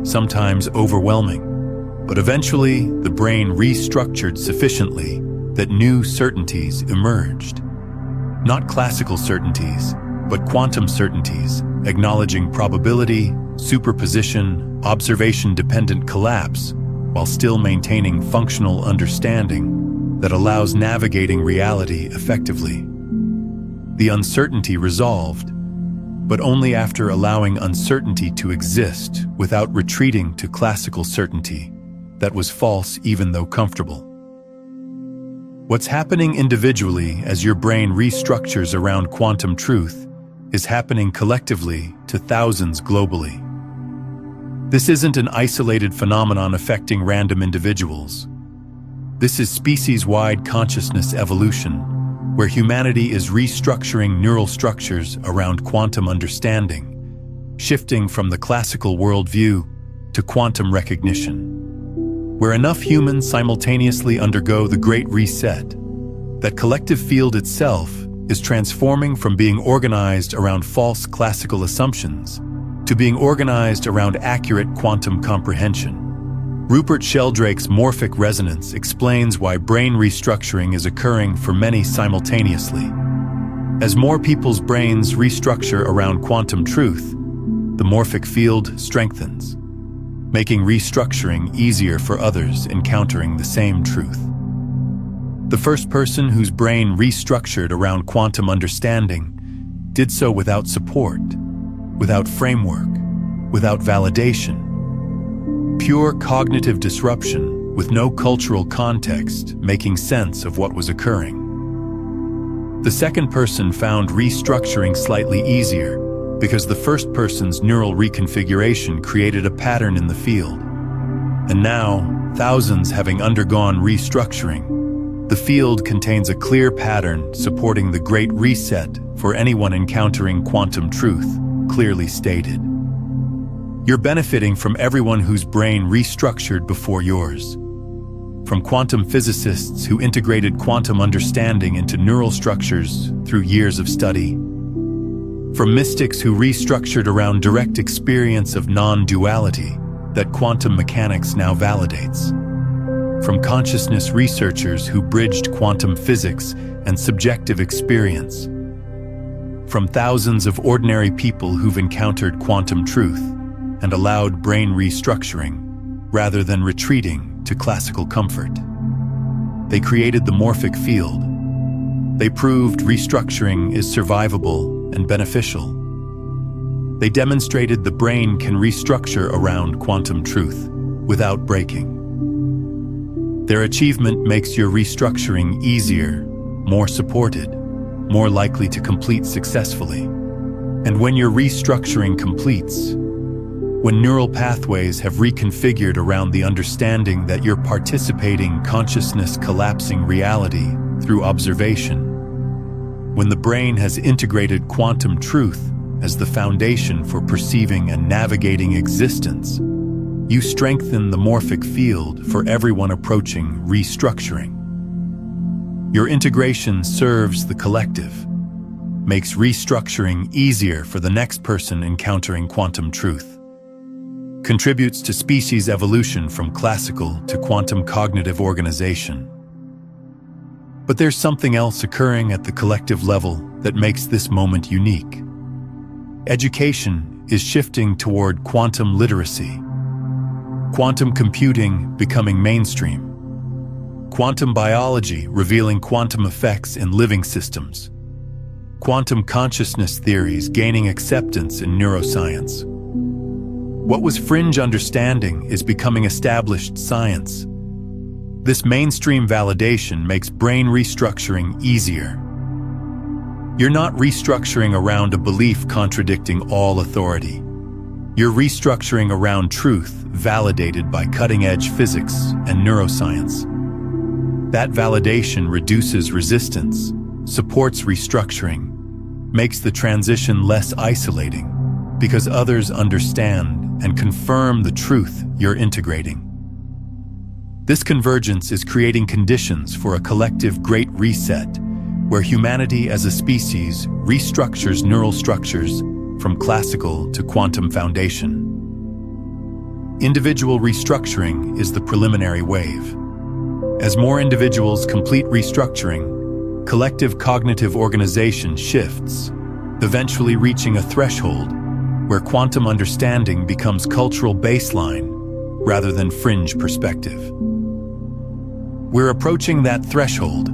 sometimes overwhelming, but eventually the brain restructured sufficiently that new certainties emerged. Not classical certainties, but quantum certainties, acknowledging probability, superposition, observation-dependent collapse, while still maintaining functional understanding that allows navigating reality effectively. The uncertainty resolved, but only after allowing uncertainty to exist without retreating to classical certainty that was false even though comfortable. What's happening individually as your brain restructures around quantum truth is happening collectively to thousands globally. This isn't an isolated phenomenon affecting random individuals. This is species-wide consciousness evolution, where humanity is restructuring neural structures around quantum understanding, shifting from the classical worldview to quantum recognition. Where enough humans simultaneously undergo the Great Reset, that collective field itself is transforming from being organized around false classical assumptions to being organized around accurate quantum comprehension. Rupert Sheldrake's morphic resonance explains why brain restructuring is occurring for many simultaneously. As more people's brains restructure around quantum truth, the morphic field strengthens, making restructuring easier for others encountering the same truth. The first person whose brain restructured around quantum understanding did so without support, without framework, without validation. Pure cognitive disruption with no cultural context making sense of what was occurring. The second person found restructuring slightly easier because the first person's neural reconfiguration created a pattern in the field. And now, thousands having undergone restructuring, the field contains a clear pattern supporting the Great Reset for anyone encountering quantum truth, clearly stated. You're benefiting from everyone whose brain restructured before yours. From quantum physicists who integrated quantum understanding into neural structures through years of study. From mystics who restructured around direct experience of non-duality that quantum mechanics now validates. From consciousness researchers who bridged quantum physics and subjective experience. From thousands of ordinary people who've encountered quantum truth and allowed brain restructuring, rather than retreating to classical comfort. They created the morphic field. They proved restructuring is survivable and beneficial. They demonstrated the brain can restructure around quantum truth without breaking. Their achievement makes your restructuring easier, more supported, more likely to complete successfully. And when your restructuring completes, when neural pathways have reconfigured around the understanding that you're participating consciousness collapsing reality through observation, when the brain has integrated quantum truth as the foundation for perceiving and navigating existence, you strengthen the morphic field for everyone approaching restructuring. Your integration serves the collective, makes restructuring easier for the next person encountering quantum truth, contributes to species evolution from classical to quantum cognitive organization. But there's something else occurring at the collective level that makes this moment unique. Education is shifting toward quantum literacy, quantum computing becoming mainstream, quantum biology revealing quantum effects in living systems, quantum consciousness theories gaining acceptance in neuroscience. What was fringe understanding is becoming established science. This mainstream validation makes brain restructuring easier. You're not restructuring around a belief contradicting all authority. You're restructuring around truth validated by cutting-edge physics and neuroscience. That validation reduces resistance, supports restructuring, makes the transition less isolating, because others understand and confirm the truth you're integrating. This convergence is creating conditions for a collective great reset, where humanity as a species restructures neural structures from classical to quantum foundation. Individual restructuring is the preliminary wave. As more individuals complete restructuring, collective cognitive organization shifts, eventually reaching a threshold where quantum understanding becomes cultural baseline rather than fringe perspective. We're approaching that threshold.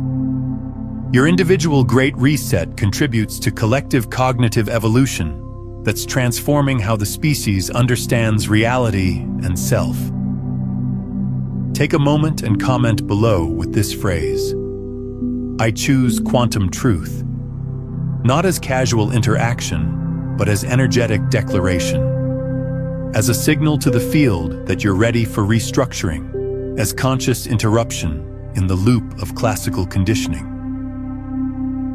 Your individual great reset contributes to collective cognitive evolution that's transforming how the species understands reality and self. Take a moment and comment below with this phrase: I choose quantum truth, not as casual interaction, but as energetic declaration, as a signal to the field that you're ready for restructuring, as conscious interruption in the loop of classical conditioning.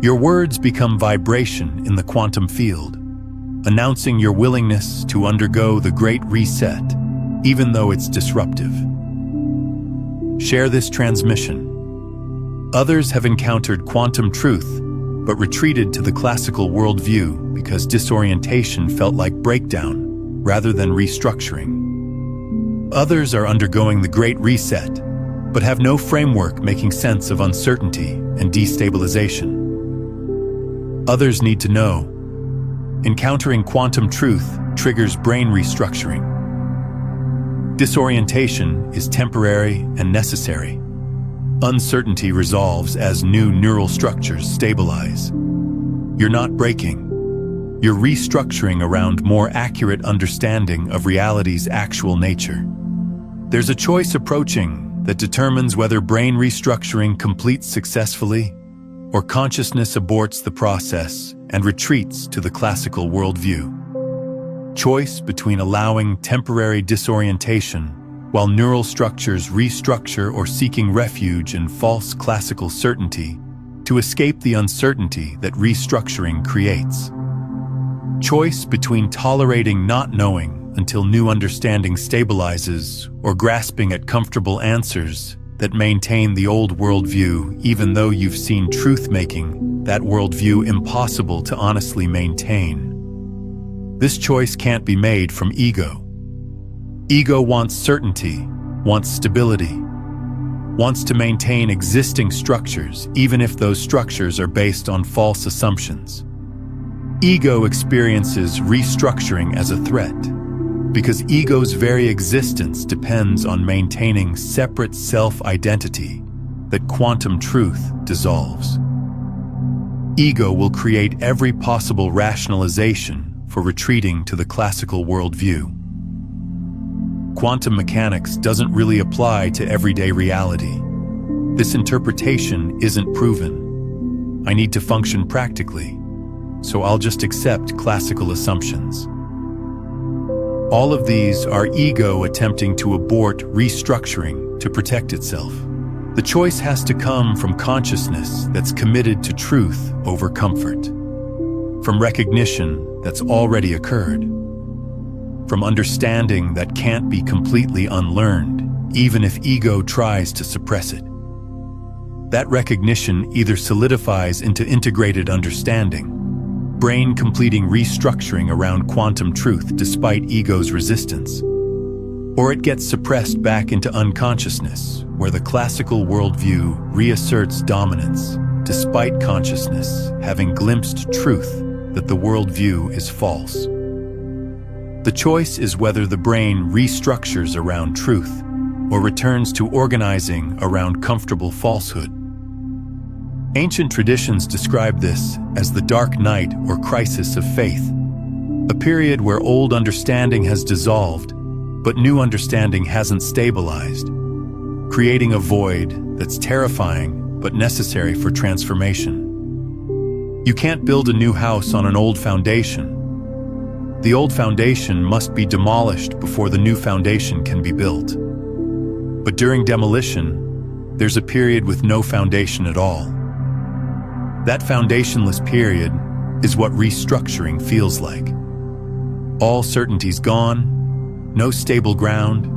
Your words become vibration in the quantum field, announcing your willingness to undergo the great reset, even though it's disruptive. Share this transmission. Others have encountered quantum truth, but retreated to the classical worldview because disorientation felt like breakdown rather than restructuring. Others are undergoing the great reset, but have no framework making sense of uncertainty and destabilization. Others need to know, encountering quantum truth triggers brain restructuring. Disorientation is temporary and necessary. Uncertainty resolves as new neural structures stabilize. You're not breaking. You're restructuring around more accurate understanding of reality's actual nature. There's a choice approaching that determines whether brain restructuring completes successfully or consciousness aborts the process and retreats to the classical worldview. Choice between allowing temporary disorientation while neural structures restructure or seeking refuge in false classical certainty to escape the uncertainty that restructuring creates. Choice between tolerating not knowing until new understanding stabilizes or grasping at comfortable answers that maintain the old worldview even though you've seen truth making that worldview impossible to honestly maintain. This choice can't be made from ego. Ego wants certainty, wants stability, wants to maintain existing structures even if those structures are based on false assumptions. Ego experiences restructuring as a threat because ego's very existence depends on maintaining separate self-identity that quantum truth dissolves. Ego will create every possible rationalization for retreating to the classical worldview. Quantum mechanics doesn't really apply to everyday reality. This interpretation isn't proven. I need to function practically, so I'll just accept classical assumptions. All of these are ego attempting to abort restructuring to protect itself. The choice has to come from consciousness that's committed to truth over comfort, from recognition that's already occurred, from understanding that can't be completely unlearned, even if ego tries to suppress it. That recognition either solidifies into integrated understanding, brain completing restructuring around quantum truth despite ego's resistance, or it gets suppressed back into unconsciousness, where the classical worldview reasserts dominance, despite consciousness having glimpsed truth that the worldview is false. The choice is whether the brain restructures around truth or returns to organizing around comfortable falsehood. Ancient traditions describe this as the dark night or crisis of faith, a period where old understanding has dissolved, but new understanding hasn't stabilized, creating a void that's terrifying but necessary for transformation. You can't build a new house on an old foundation. The old foundation must be demolished before the new foundation can be built. But during demolition, there's a period with no foundation at all. That foundationless period is what restructuring feels like. All certainty's gone, no stable ground,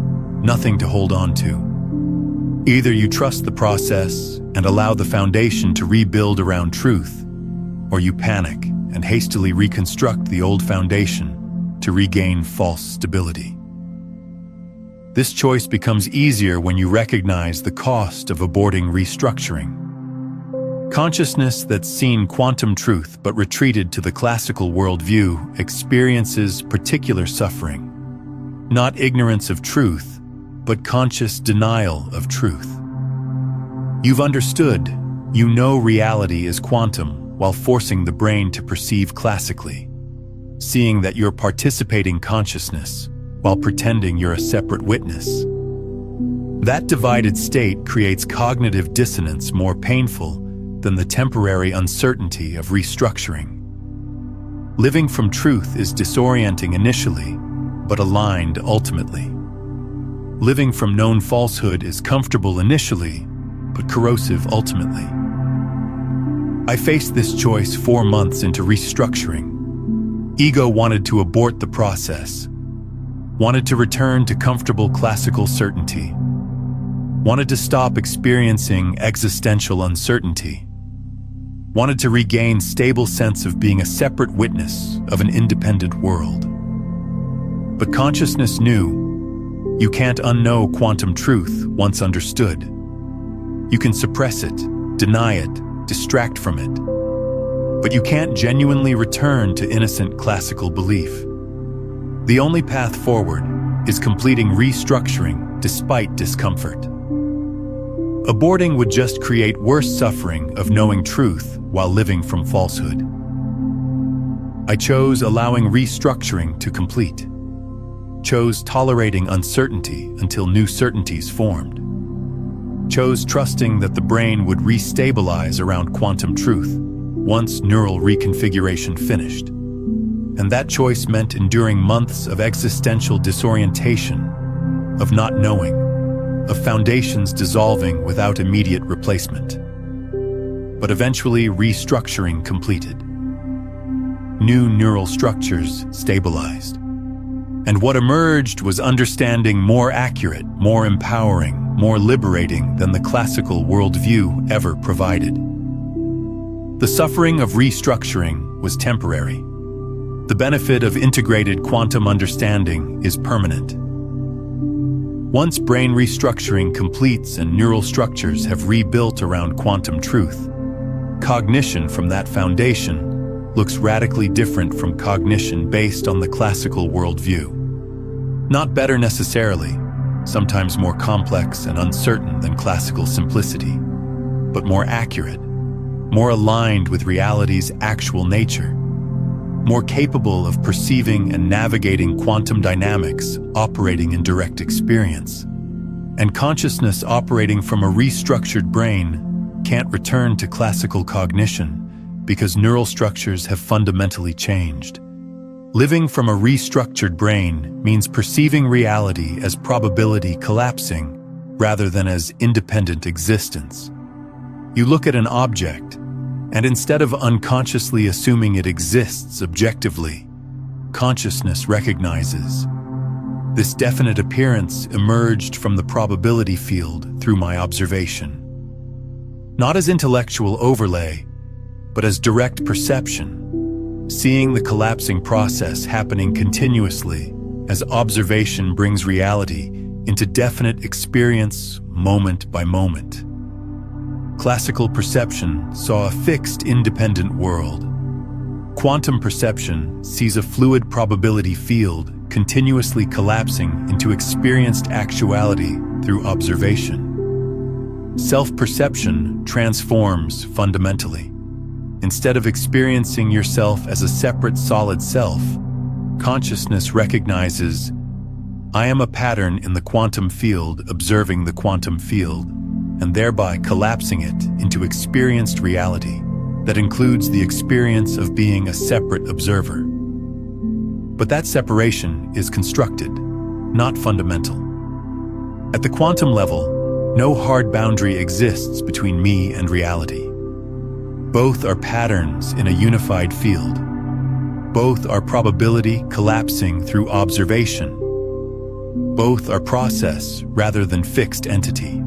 nothing to hold on to. Either you trust the process and allow the foundation to rebuild around truth, or you panic and hastily reconstruct the old foundation to regain false stability. This choice becomes easier when you recognize the cost of aborting restructuring. Consciousness that's seen quantum truth but retreated to the classical worldview experiences particular suffering. Not ignorance of truth, but conscious denial of truth. You've understood, you know reality is quantum while forcing the brain to perceive classically, seeing that you're participating consciousness while pretending you're a separate witness. That divided state creates cognitive dissonance more painful than the temporary uncertainty of restructuring. Living from truth is disorienting initially, but aligned ultimately. Living from known falsehood is comfortable initially, but corrosive ultimately. I faced this choice 4 months into restructuring. Ego wanted to abort the process, wanted to return to comfortable classical certainty, wanted to stop experiencing existential uncertainty, wanted to regain stable sense of being a separate witness of an independent world. But consciousness knew you can't unknow quantum truth once understood. You can suppress it, deny it, distract from it, but you can't genuinely return to innocent classical belief. The only path forward is completing restructuring despite discomfort. Aborting would just create worse suffering of knowing truth while living from falsehood. I chose allowing restructuring to complete, chose tolerating uncertainty until new certainties formed, chose trusting that the brain would restabilize around quantum truth once neural reconfiguration finished. And that choice meant enduring months of existential disorientation, of not knowing, of foundations dissolving without immediate replacement. But eventually restructuring completed. New neural structures stabilized. And what emerged was understanding more accurate, more empowering, more liberating than the classical worldview ever provided. The suffering of restructuring was temporary. The benefit of integrated quantum understanding is permanent. Once brain restructuring completes and neural structures have rebuilt around quantum truth, cognition from that foundation looks radically different from cognition based on the classical worldview. Not better necessarily, sometimes more complex and uncertain than classical simplicity, but more accurate, more aligned with reality's actual nature, more capable of perceiving and navigating quantum dynamics operating in direct experience. And consciousness operating from a restructured brain can't return to classical cognition because neural structures have fundamentally changed. Living from a restructured brain means perceiving reality as probability collapsing rather than as independent existence. You look at an object, and instead of unconsciously assuming it exists objectively, consciousness recognizes. This definite appearance emerged from the probability field through my observation. Not as intellectual overlay, but as direct perception, seeing the collapsing process happening continuously as observation brings reality into definite experience moment by moment. Classical perception saw a fixed, independent world. Quantum perception sees a fluid probability field continuously collapsing into experienced actuality through observation. Self-perception transforms fundamentally. Instead of experiencing yourself as a separate solid self, consciousness recognizes, I am a pattern in the quantum field observing the quantum field, and thereby collapsing it into experienced reality that includes the experience of being a separate observer. But that separation is constructed, not fundamental. At the quantum level, no hard boundary exists between me and reality. Both are patterns in a unified field. Both are probability collapsing through observation. Both are process rather than fixed entity.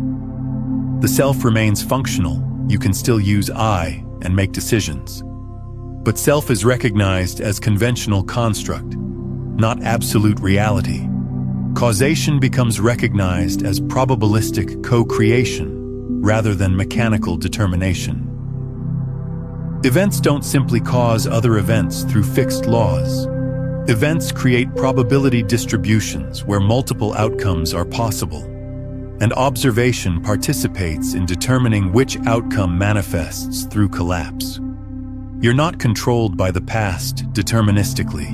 The self remains functional. You can still use I and make decisions. But self is recognized as conventional construct, not absolute reality. Causation becomes recognized as probabilistic co-creation rather than mechanical determination. Events don't simply cause other events through fixed laws. Events create probability distributions where multiple outcomes are possible, and observation participates in determining which outcome manifests through collapse. You're not controlled by the past deterministically.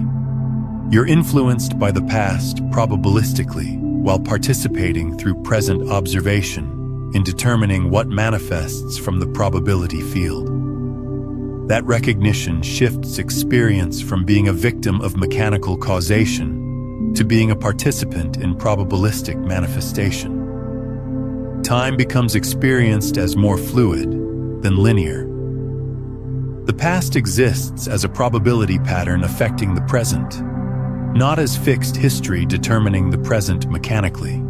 You're influenced by the past probabilistically while participating through present observation in determining what manifests from the probability field. That recognition shifts experience from being a victim of mechanical causation to being a participant in probabilistic manifestation. Time becomes experienced as more fluid than linear. The past exists as a probability pattern affecting the present, not as fixed history determining the present mechanically.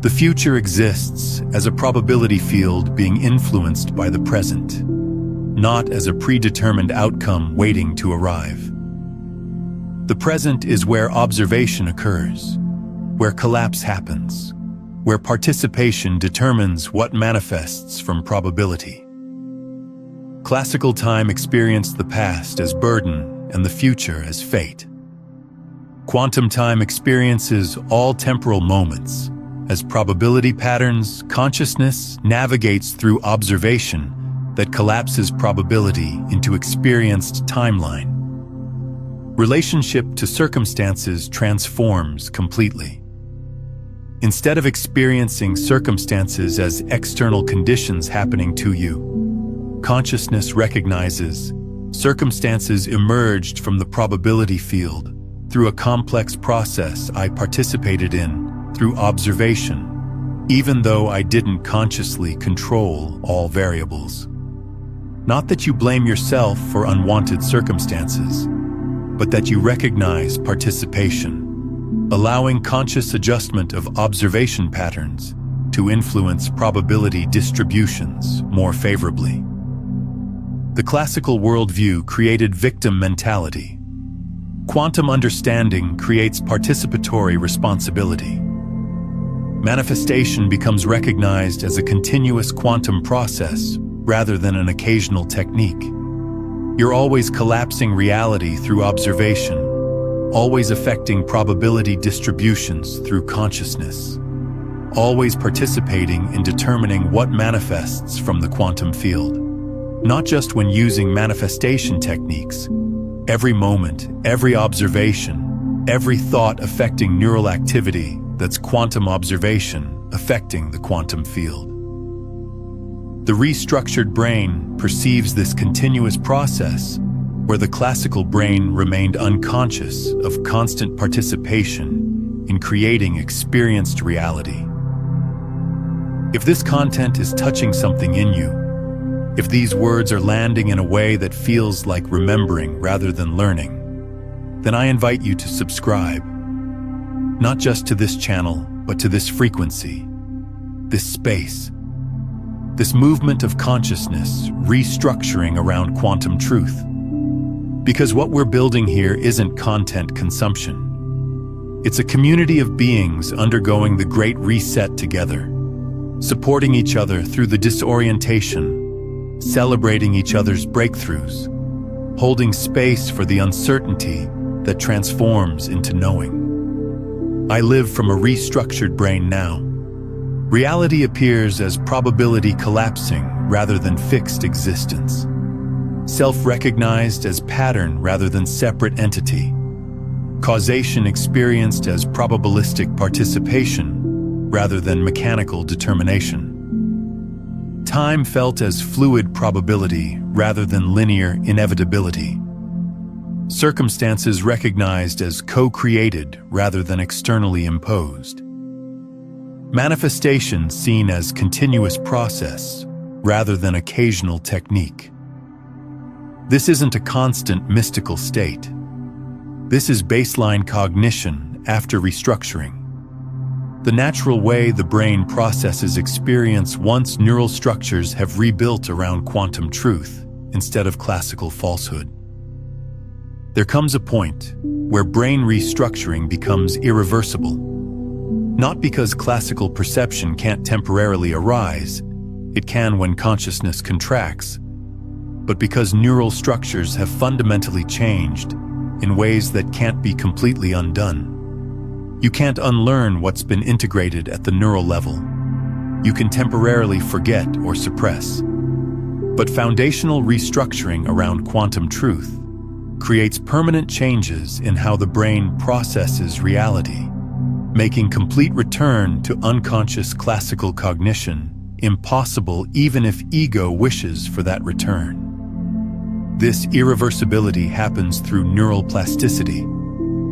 The future exists as a probability field being influenced by the present, not as a predetermined outcome waiting to arrive. The present is where observation occurs, where collapse happens, where participation determines what manifests from probability. Classical time experienced the past as burden and the future as fate. Quantum time experiences all temporal moments as probability patterns. Consciousness navigates through observation that collapses probability into experienced timeline. Relationship to circumstances transforms completely. Instead of experiencing circumstances as external conditions happening to you, consciousness recognizes circumstances emerged from the probability field through a complex process I participated in through observation, even though I didn't consciously control all variables. Not that you blame yourself for unwanted circumstances, but that you recognize participation, allowing conscious adjustment of observation patterns to influence probability distributions more favorably. The classical worldview created victim mentality. Quantum understanding creates participatory responsibility. Manifestation becomes recognized as a continuous quantum process rather than an occasional technique. You're always collapsing reality through observation, always affecting probability distributions through consciousness, always participating in determining what manifests from the quantum field. Not just when using manifestation techniques, every moment, every observation, every thought affecting neural activity that's quantum observation affecting the quantum field. The restructured brain perceives this continuous process where the classical brain remained unconscious of constant participation in creating experienced reality. If this content is touching something in you, if these words are landing in a way that feels like remembering rather than learning, then I invite you to subscribe, not just to this channel, but to this frequency, this space, this movement of consciousness restructuring around quantum truth. Because what we're building here isn't content consumption. It's a community of beings undergoing the Great Reset together, supporting each other through the disorientation, celebrating each other's breakthroughs, holding space for the uncertainty that transforms into knowing. I live from a restructured brain now. Reality appears as probability collapsing rather than fixed existence. Self-recognized as pattern rather than separate entity. Causation experienced as probabilistic participation rather than mechanical determination. Time felt as fluid probability rather than linear inevitability. Circumstances recognized as co-created rather than externally imposed. Manifestation seen as continuous process rather than occasional technique. This isn't a constant mystical state. This is baseline cognition after restructuring. The natural way the brain processes experience once neural structures have rebuilt around quantum truth instead of classical falsehood. There comes a point where brain restructuring becomes irreversible. Not because classical perception can't temporarily arise, it can when consciousness contracts, but because neural structures have fundamentally changed in ways that can't be completely undone. You can't unlearn what's been integrated at the neural level. You can temporarily forget or suppress. But foundational restructuring around quantum truth creates permanent changes in how the brain processes reality, making complete return to unconscious classical cognition impossible even if ego wishes for that return. This irreversibility happens through neural plasticity,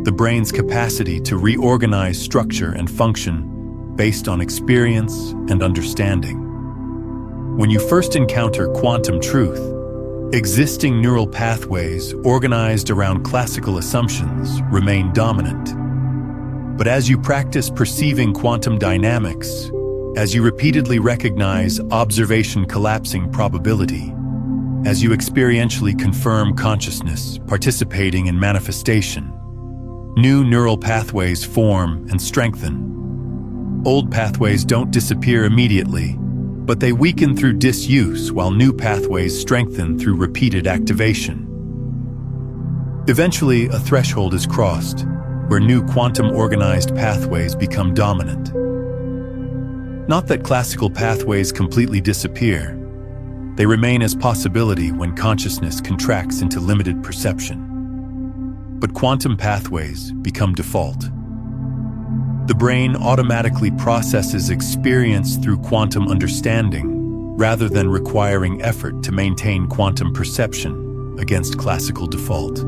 the brain's capacity to reorganize structure and function based on experience and understanding. When you first encounter quantum truth, existing neural pathways organized around classical assumptions remain dominant. But as you practice perceiving quantum dynamics, as you repeatedly recognize observation collapsing probability, as you experientially confirm consciousness participating in manifestation, new neural pathways form and strengthen. Old pathways don't disappear immediately, but they weaken through disuse while new pathways strengthen through repeated activation. Eventually, a threshold is crossed, where new quantum-organized pathways become dominant. Not that classical pathways completely disappear. They remain as possibility when consciousness contracts into limited perception. But quantum pathways become default. The brain automatically processes experience through quantum understanding rather than requiring effort to maintain quantum perception against classical default.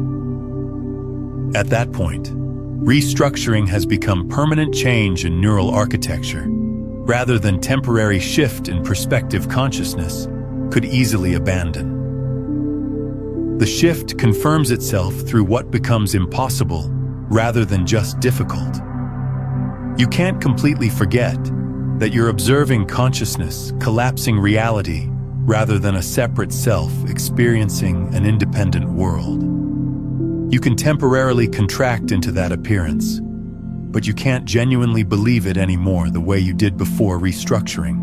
At that point, restructuring has become permanent change in neural architecture rather than temporary shift in perspective consciousness could easily abandon. The shift confirms itself through what becomes impossible rather than just difficult. You can't completely forget that you're observing consciousness collapsing reality rather than a separate self experiencing an independent world. You can temporarily contract into that appearance, but you can't genuinely believe it anymore the way you did before restructuring.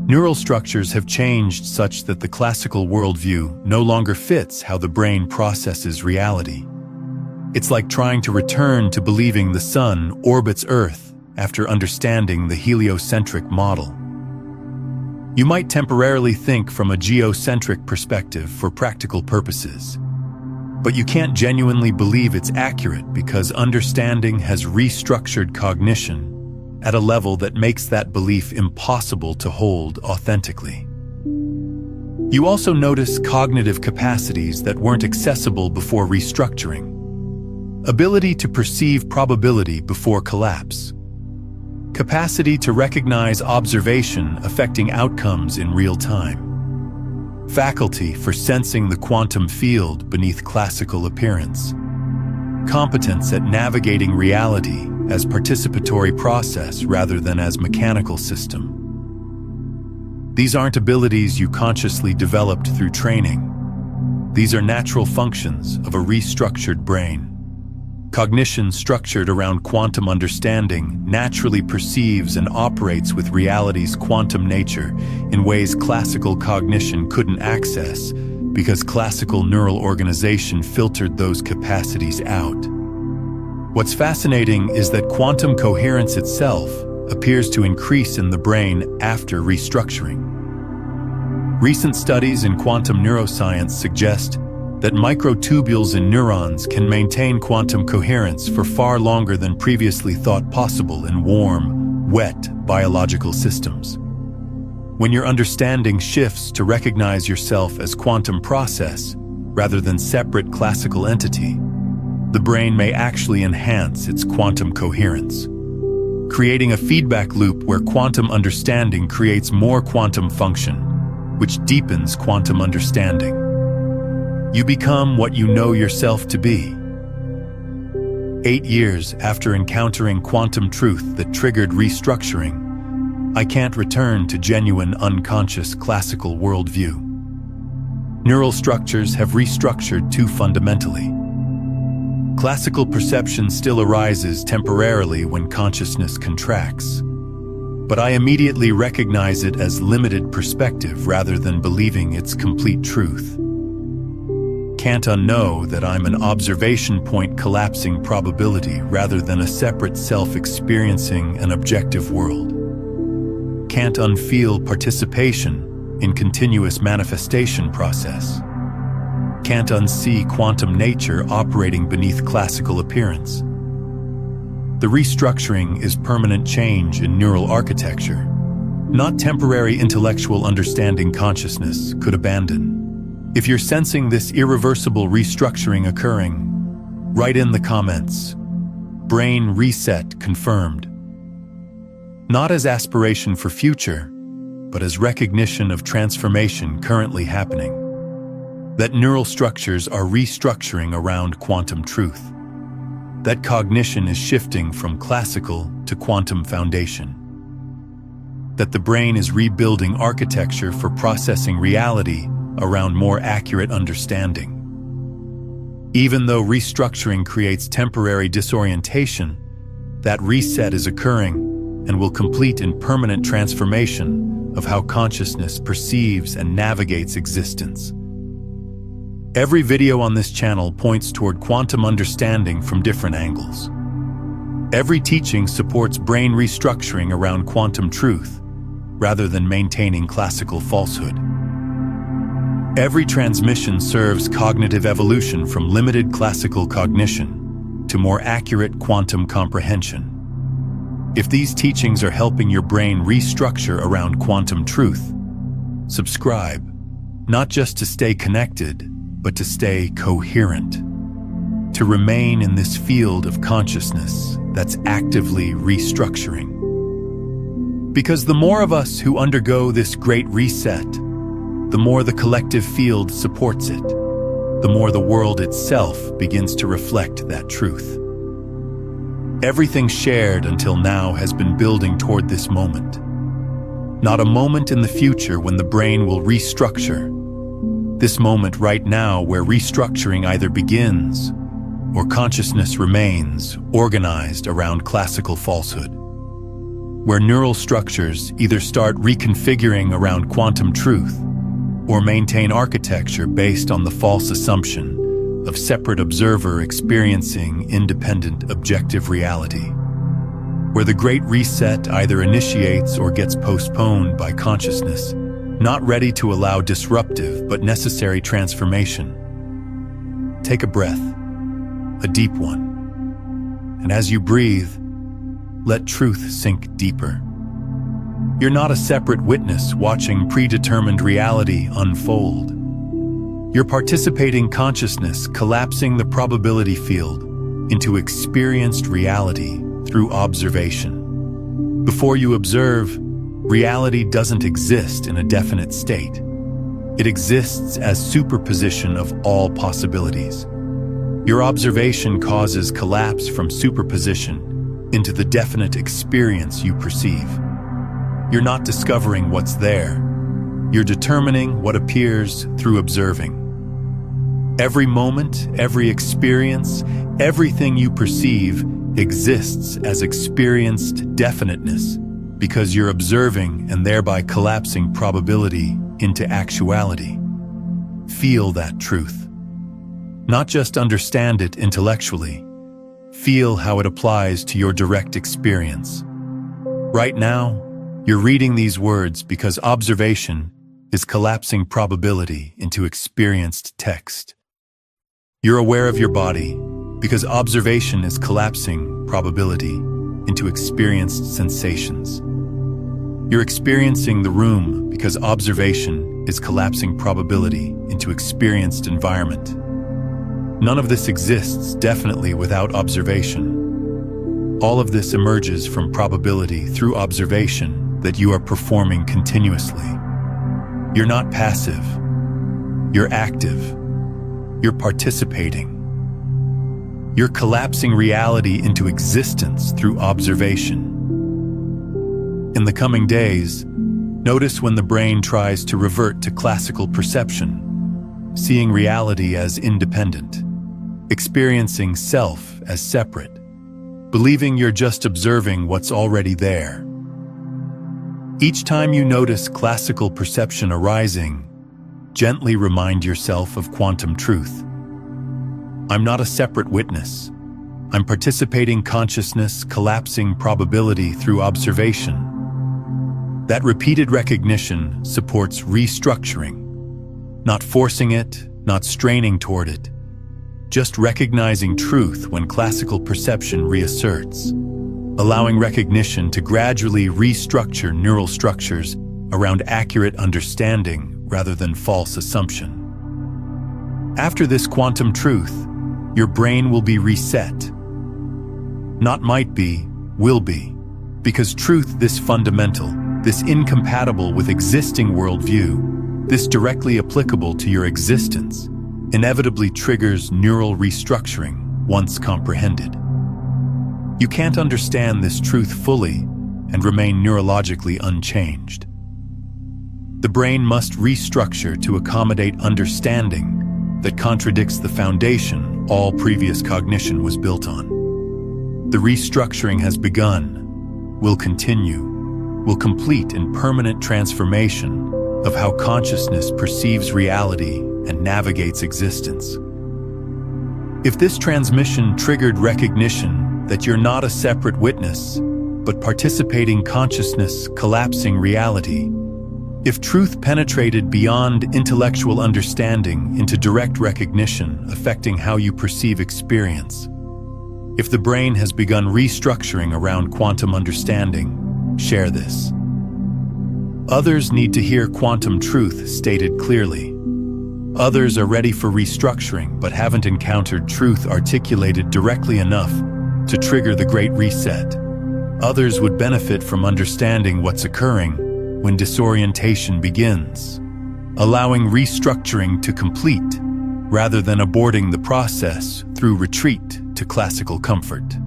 Neural structures have changed such that the classical worldview no longer fits how the brain processes reality. It's like trying to return to believing the sun orbits Earth after understanding the heliocentric model. You might temporarily think from a geocentric perspective for practical purposes. But you can't genuinely believe it's accurate because understanding has restructured cognition at a level that makes that belief impossible to hold authentically. You also notice cognitive capacities that weren't accessible before restructuring. Ability to perceive probability before collapse. Capacity to recognize observation affecting outcomes in real time. Faculty for sensing the quantum field beneath classical appearance. Competence at navigating reality as participatory process rather than as mechanical system. These aren't abilities you consciously developed through training. These are natural functions of a restructured brain. Cognition structured around quantum understanding naturally perceives and operates with reality's quantum nature in ways classical cognition couldn't access because classical neural organization filtered those capacities out. What's fascinating is that quantum coherence itself appears to increase in the brain after restructuring. Recent studies in quantum neuroscience suggest that microtubules in neurons can maintain quantum coherence for far longer than previously thought possible in warm, wet biological systems. When your understanding shifts to recognize yourself as quantum process rather than separate classical entity, the brain may actually enhance its quantum coherence, creating a feedback loop where quantum understanding creates more quantum function, which deepens quantum understanding. You become what you know yourself to be. 8 years after encountering quantum truth that triggered restructuring, I can't return to genuine unconscious classical worldview. Neural structures have restructured too fundamentally. Classical perception still arises temporarily when consciousness contracts, but I immediately recognize it as limited perspective rather than believing its complete truth. Can't unknow that I'm an observation point collapsing probability rather than a separate self experiencing an objective world. Can't unfeel participation in continuous manifestation process. Can't unsee quantum nature operating beneath classical appearance. The restructuring is permanent change in neural architecture, not temporary intellectual understanding consciousness could abandon. If you're sensing this irreversible restructuring occurring, write in the comments, "Brain reset confirmed." Not as aspiration for future, but as recognition of transformation currently happening. That neural structures are restructuring around quantum truth. That cognition is shifting from classical to quantum foundation. That the brain is rebuilding architecture for processing reality around more accurate understanding. Even though restructuring creates temporary disorientation, that reset is occurring and will complete in permanent transformation of how consciousness perceives and navigates existence. Every video on this channel points toward quantum understanding from different angles. Every teaching supports brain restructuring around quantum truth, rather than maintaining classical falsehood. Every transmission serves cognitive evolution from limited classical cognition to more accurate quantum comprehension. If these teachings are helping your brain restructure around quantum truth, subscribe, not just to stay connected, but to stay coherent, to remain in this field of consciousness that's actively restructuring. Because the more of us who undergo this great reset, the more the collective field supports it, the more the world itself begins to reflect that truth. Everything shared until now has been building toward this moment. Not a moment in the future when the brain will restructure. This moment right now where restructuring either begins or consciousness remains organized around classical falsehood. Where neural structures either start reconfiguring around quantum truth or maintain architecture based on the false assumption of separate observer experiencing independent objective reality. Where the Great Reset either initiates or gets postponed by consciousness, not ready to allow disruptive but necessary transformation. take a breath, a deep one. And as you breathe, let truth sink deeper. You're not a separate witness watching predetermined reality unfold. You're participating consciousness collapsing the probability field into experienced reality through observation. Before you observe, reality doesn't exist in a definite state. It exists as superposition of all possibilities. Your observation causes collapse from superposition into the definite experience you perceive. You're not discovering what's there. You're determining what appears through observing. Every moment, every experience, everything you perceive exists as experienced definiteness because you're observing and thereby collapsing probability into actuality. Feel that truth. Not just understand it intellectually. Feel how it applies to your direct experience. Right now, you're reading these words because observation is collapsing probability into experienced text. You're aware of your body because observation is collapsing probability into experienced sensations. You're experiencing the room because observation is collapsing probability into experienced environment. None of this exists definitely without observation. All of this emerges from probability through observation that you are performing continuously. You're not passive. You're active. You're participating. You're collapsing reality into existence through observation. In the coming days, notice when the brain tries to revert to classical perception, seeing reality as independent, experiencing self as separate, believing you're just observing what's already there. Each time you notice classical perception arising, gently remind yourself of quantum truth. I'm not a separate witness. I'm participating consciousness collapsing probability through observation. That repeated recognition supports restructuring, not forcing it, not straining toward it, just recognizing truth when classical perception reasserts, allowing recognition to gradually restructure neural structures around accurate understanding rather than false assumption. After this quantum truth, your brain will be reset. Not might be, will be, because truth this fundamental, this incompatible with existing worldview, this directly applicable to your existence, inevitably triggers neural restructuring once comprehended. You can't understand this truth fully and remain neurologically unchanged. The brain must restructure to accommodate understanding that contradicts the foundation all previous cognition was built on. The restructuring has begun, will continue, will complete in permanent transformation of how consciousness perceives reality and navigates existence. If this transmission triggered recognition that you're not a separate witness, but participating consciousness collapsing reality, if truth penetrated beyond intellectual understanding into direct recognition affecting how you perceive experience, if the brain has begun restructuring around quantum understanding, share this. Others need to hear quantum truth stated clearly. Others are ready for restructuring but haven't encountered truth articulated directly enough to trigger the Great Reset. Others would benefit from understanding what's occurring when disorientation begins, allowing restructuring to complete rather than aborting the process through retreat to classical comfort.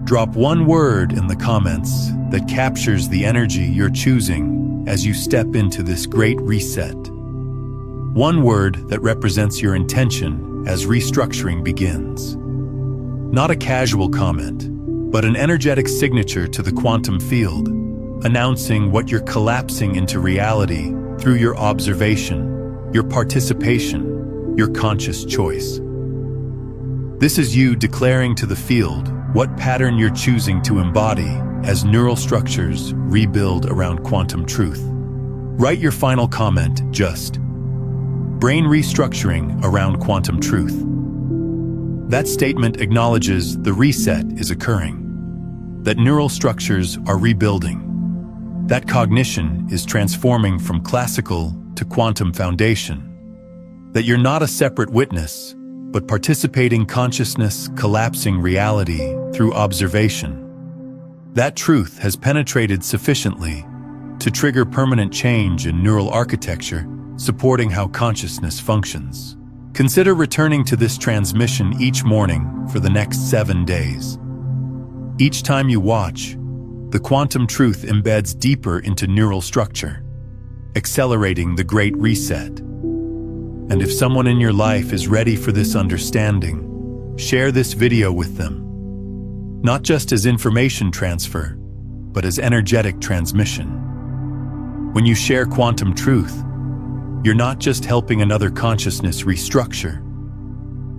Drop one word in the comments that captures the energy you're choosing as you step into this Great Reset. One word that represents your intention as restructuring begins. Not a casual comment, but an energetic signature to the quantum field, announcing what you're collapsing into reality through your observation, your participation, your conscious choice. This is you declaring to the field what pattern you're choosing to embody as neural structures rebuild around quantum truth. Write your final comment, just brain restructuring around quantum truth. That statement acknowledges the reset is occurring, that neural structures are rebuilding, that cognition is transforming from classical to quantum foundation, that you're not a separate witness, but participating consciousness collapsing reality through observation. That truth has penetrated sufficiently to trigger permanent change in neural architecture, supporting how consciousness functions. Consider returning to this transmission each morning for the next 7 days. Each time you watch, the quantum truth embeds deeper into neural structure, accelerating the Great Reset. And if someone in your life is ready for this understanding, share this video with them. Not just as information transfer, but as energetic transmission. When you share quantum truth, you're not just helping another consciousness restructure.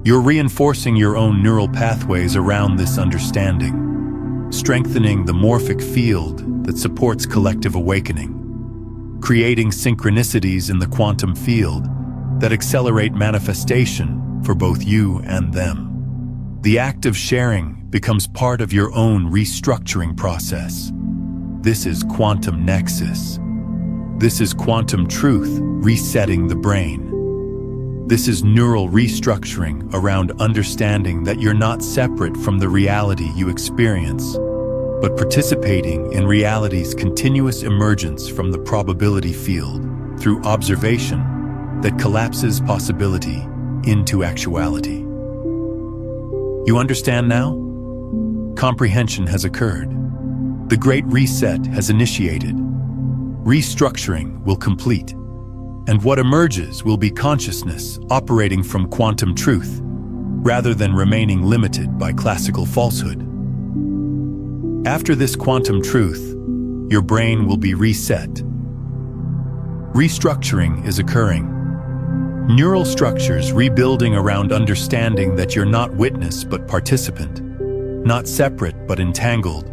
You're reinforcing your own neural pathways around this understanding, strengthening the morphic field that supports collective awakening, creating synchronicities in the quantum field that accelerate manifestation for both you and them. The act of sharing becomes part of your own restructuring process. This is quantum nexus. This is quantum truth resetting the brain. This is neural restructuring around understanding that you're not separate from the reality you experience, but participating in reality's continuous emergence from the probability field through observation that collapses possibility into actuality. You understand now? Comprehension has occurred. The Great Reset has initiated. Restructuring will complete, and what emerges will be consciousness operating from quantum truth, rather than remaining limited by classical falsehood. After this quantum truth, your brain will be reset. Restructuring is occurring. Neural structures rebuilding around understanding that you're not witness but participant, not separate but entangled,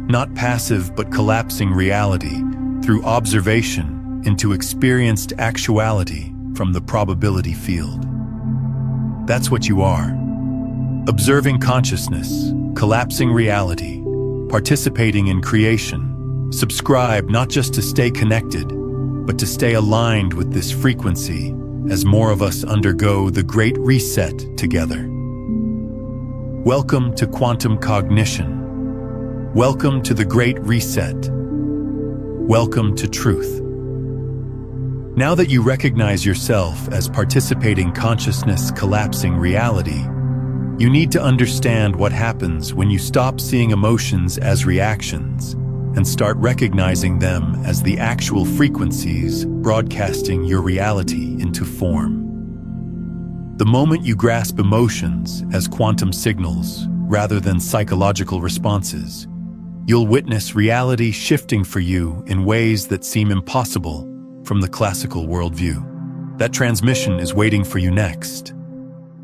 not passive but collapsing reality through observation into experienced actuality from the probability field. That's what you are. Observing consciousness, collapsing reality, participating in creation. Subscribe not just to stay connected, but to stay aligned with this frequency as more of us undergo the Great Reset together. Welcome to Quantum Cognition. Welcome to the Great Reset. Welcome to truth. Now that you recognize yourself as participating consciousness collapsing reality, you need to understand what happens when you stop seeing emotions as reactions and start recognizing them as the actual frequencies broadcasting your reality into form. The moment you grasp emotions as quantum signals rather than psychological responses, you'll witness reality shifting for you in ways that seem impossible from the classical worldview. That transmission is waiting for you next.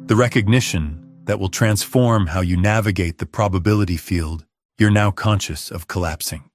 The recognition that will transform how you navigate the probability field you're now conscious of collapsing.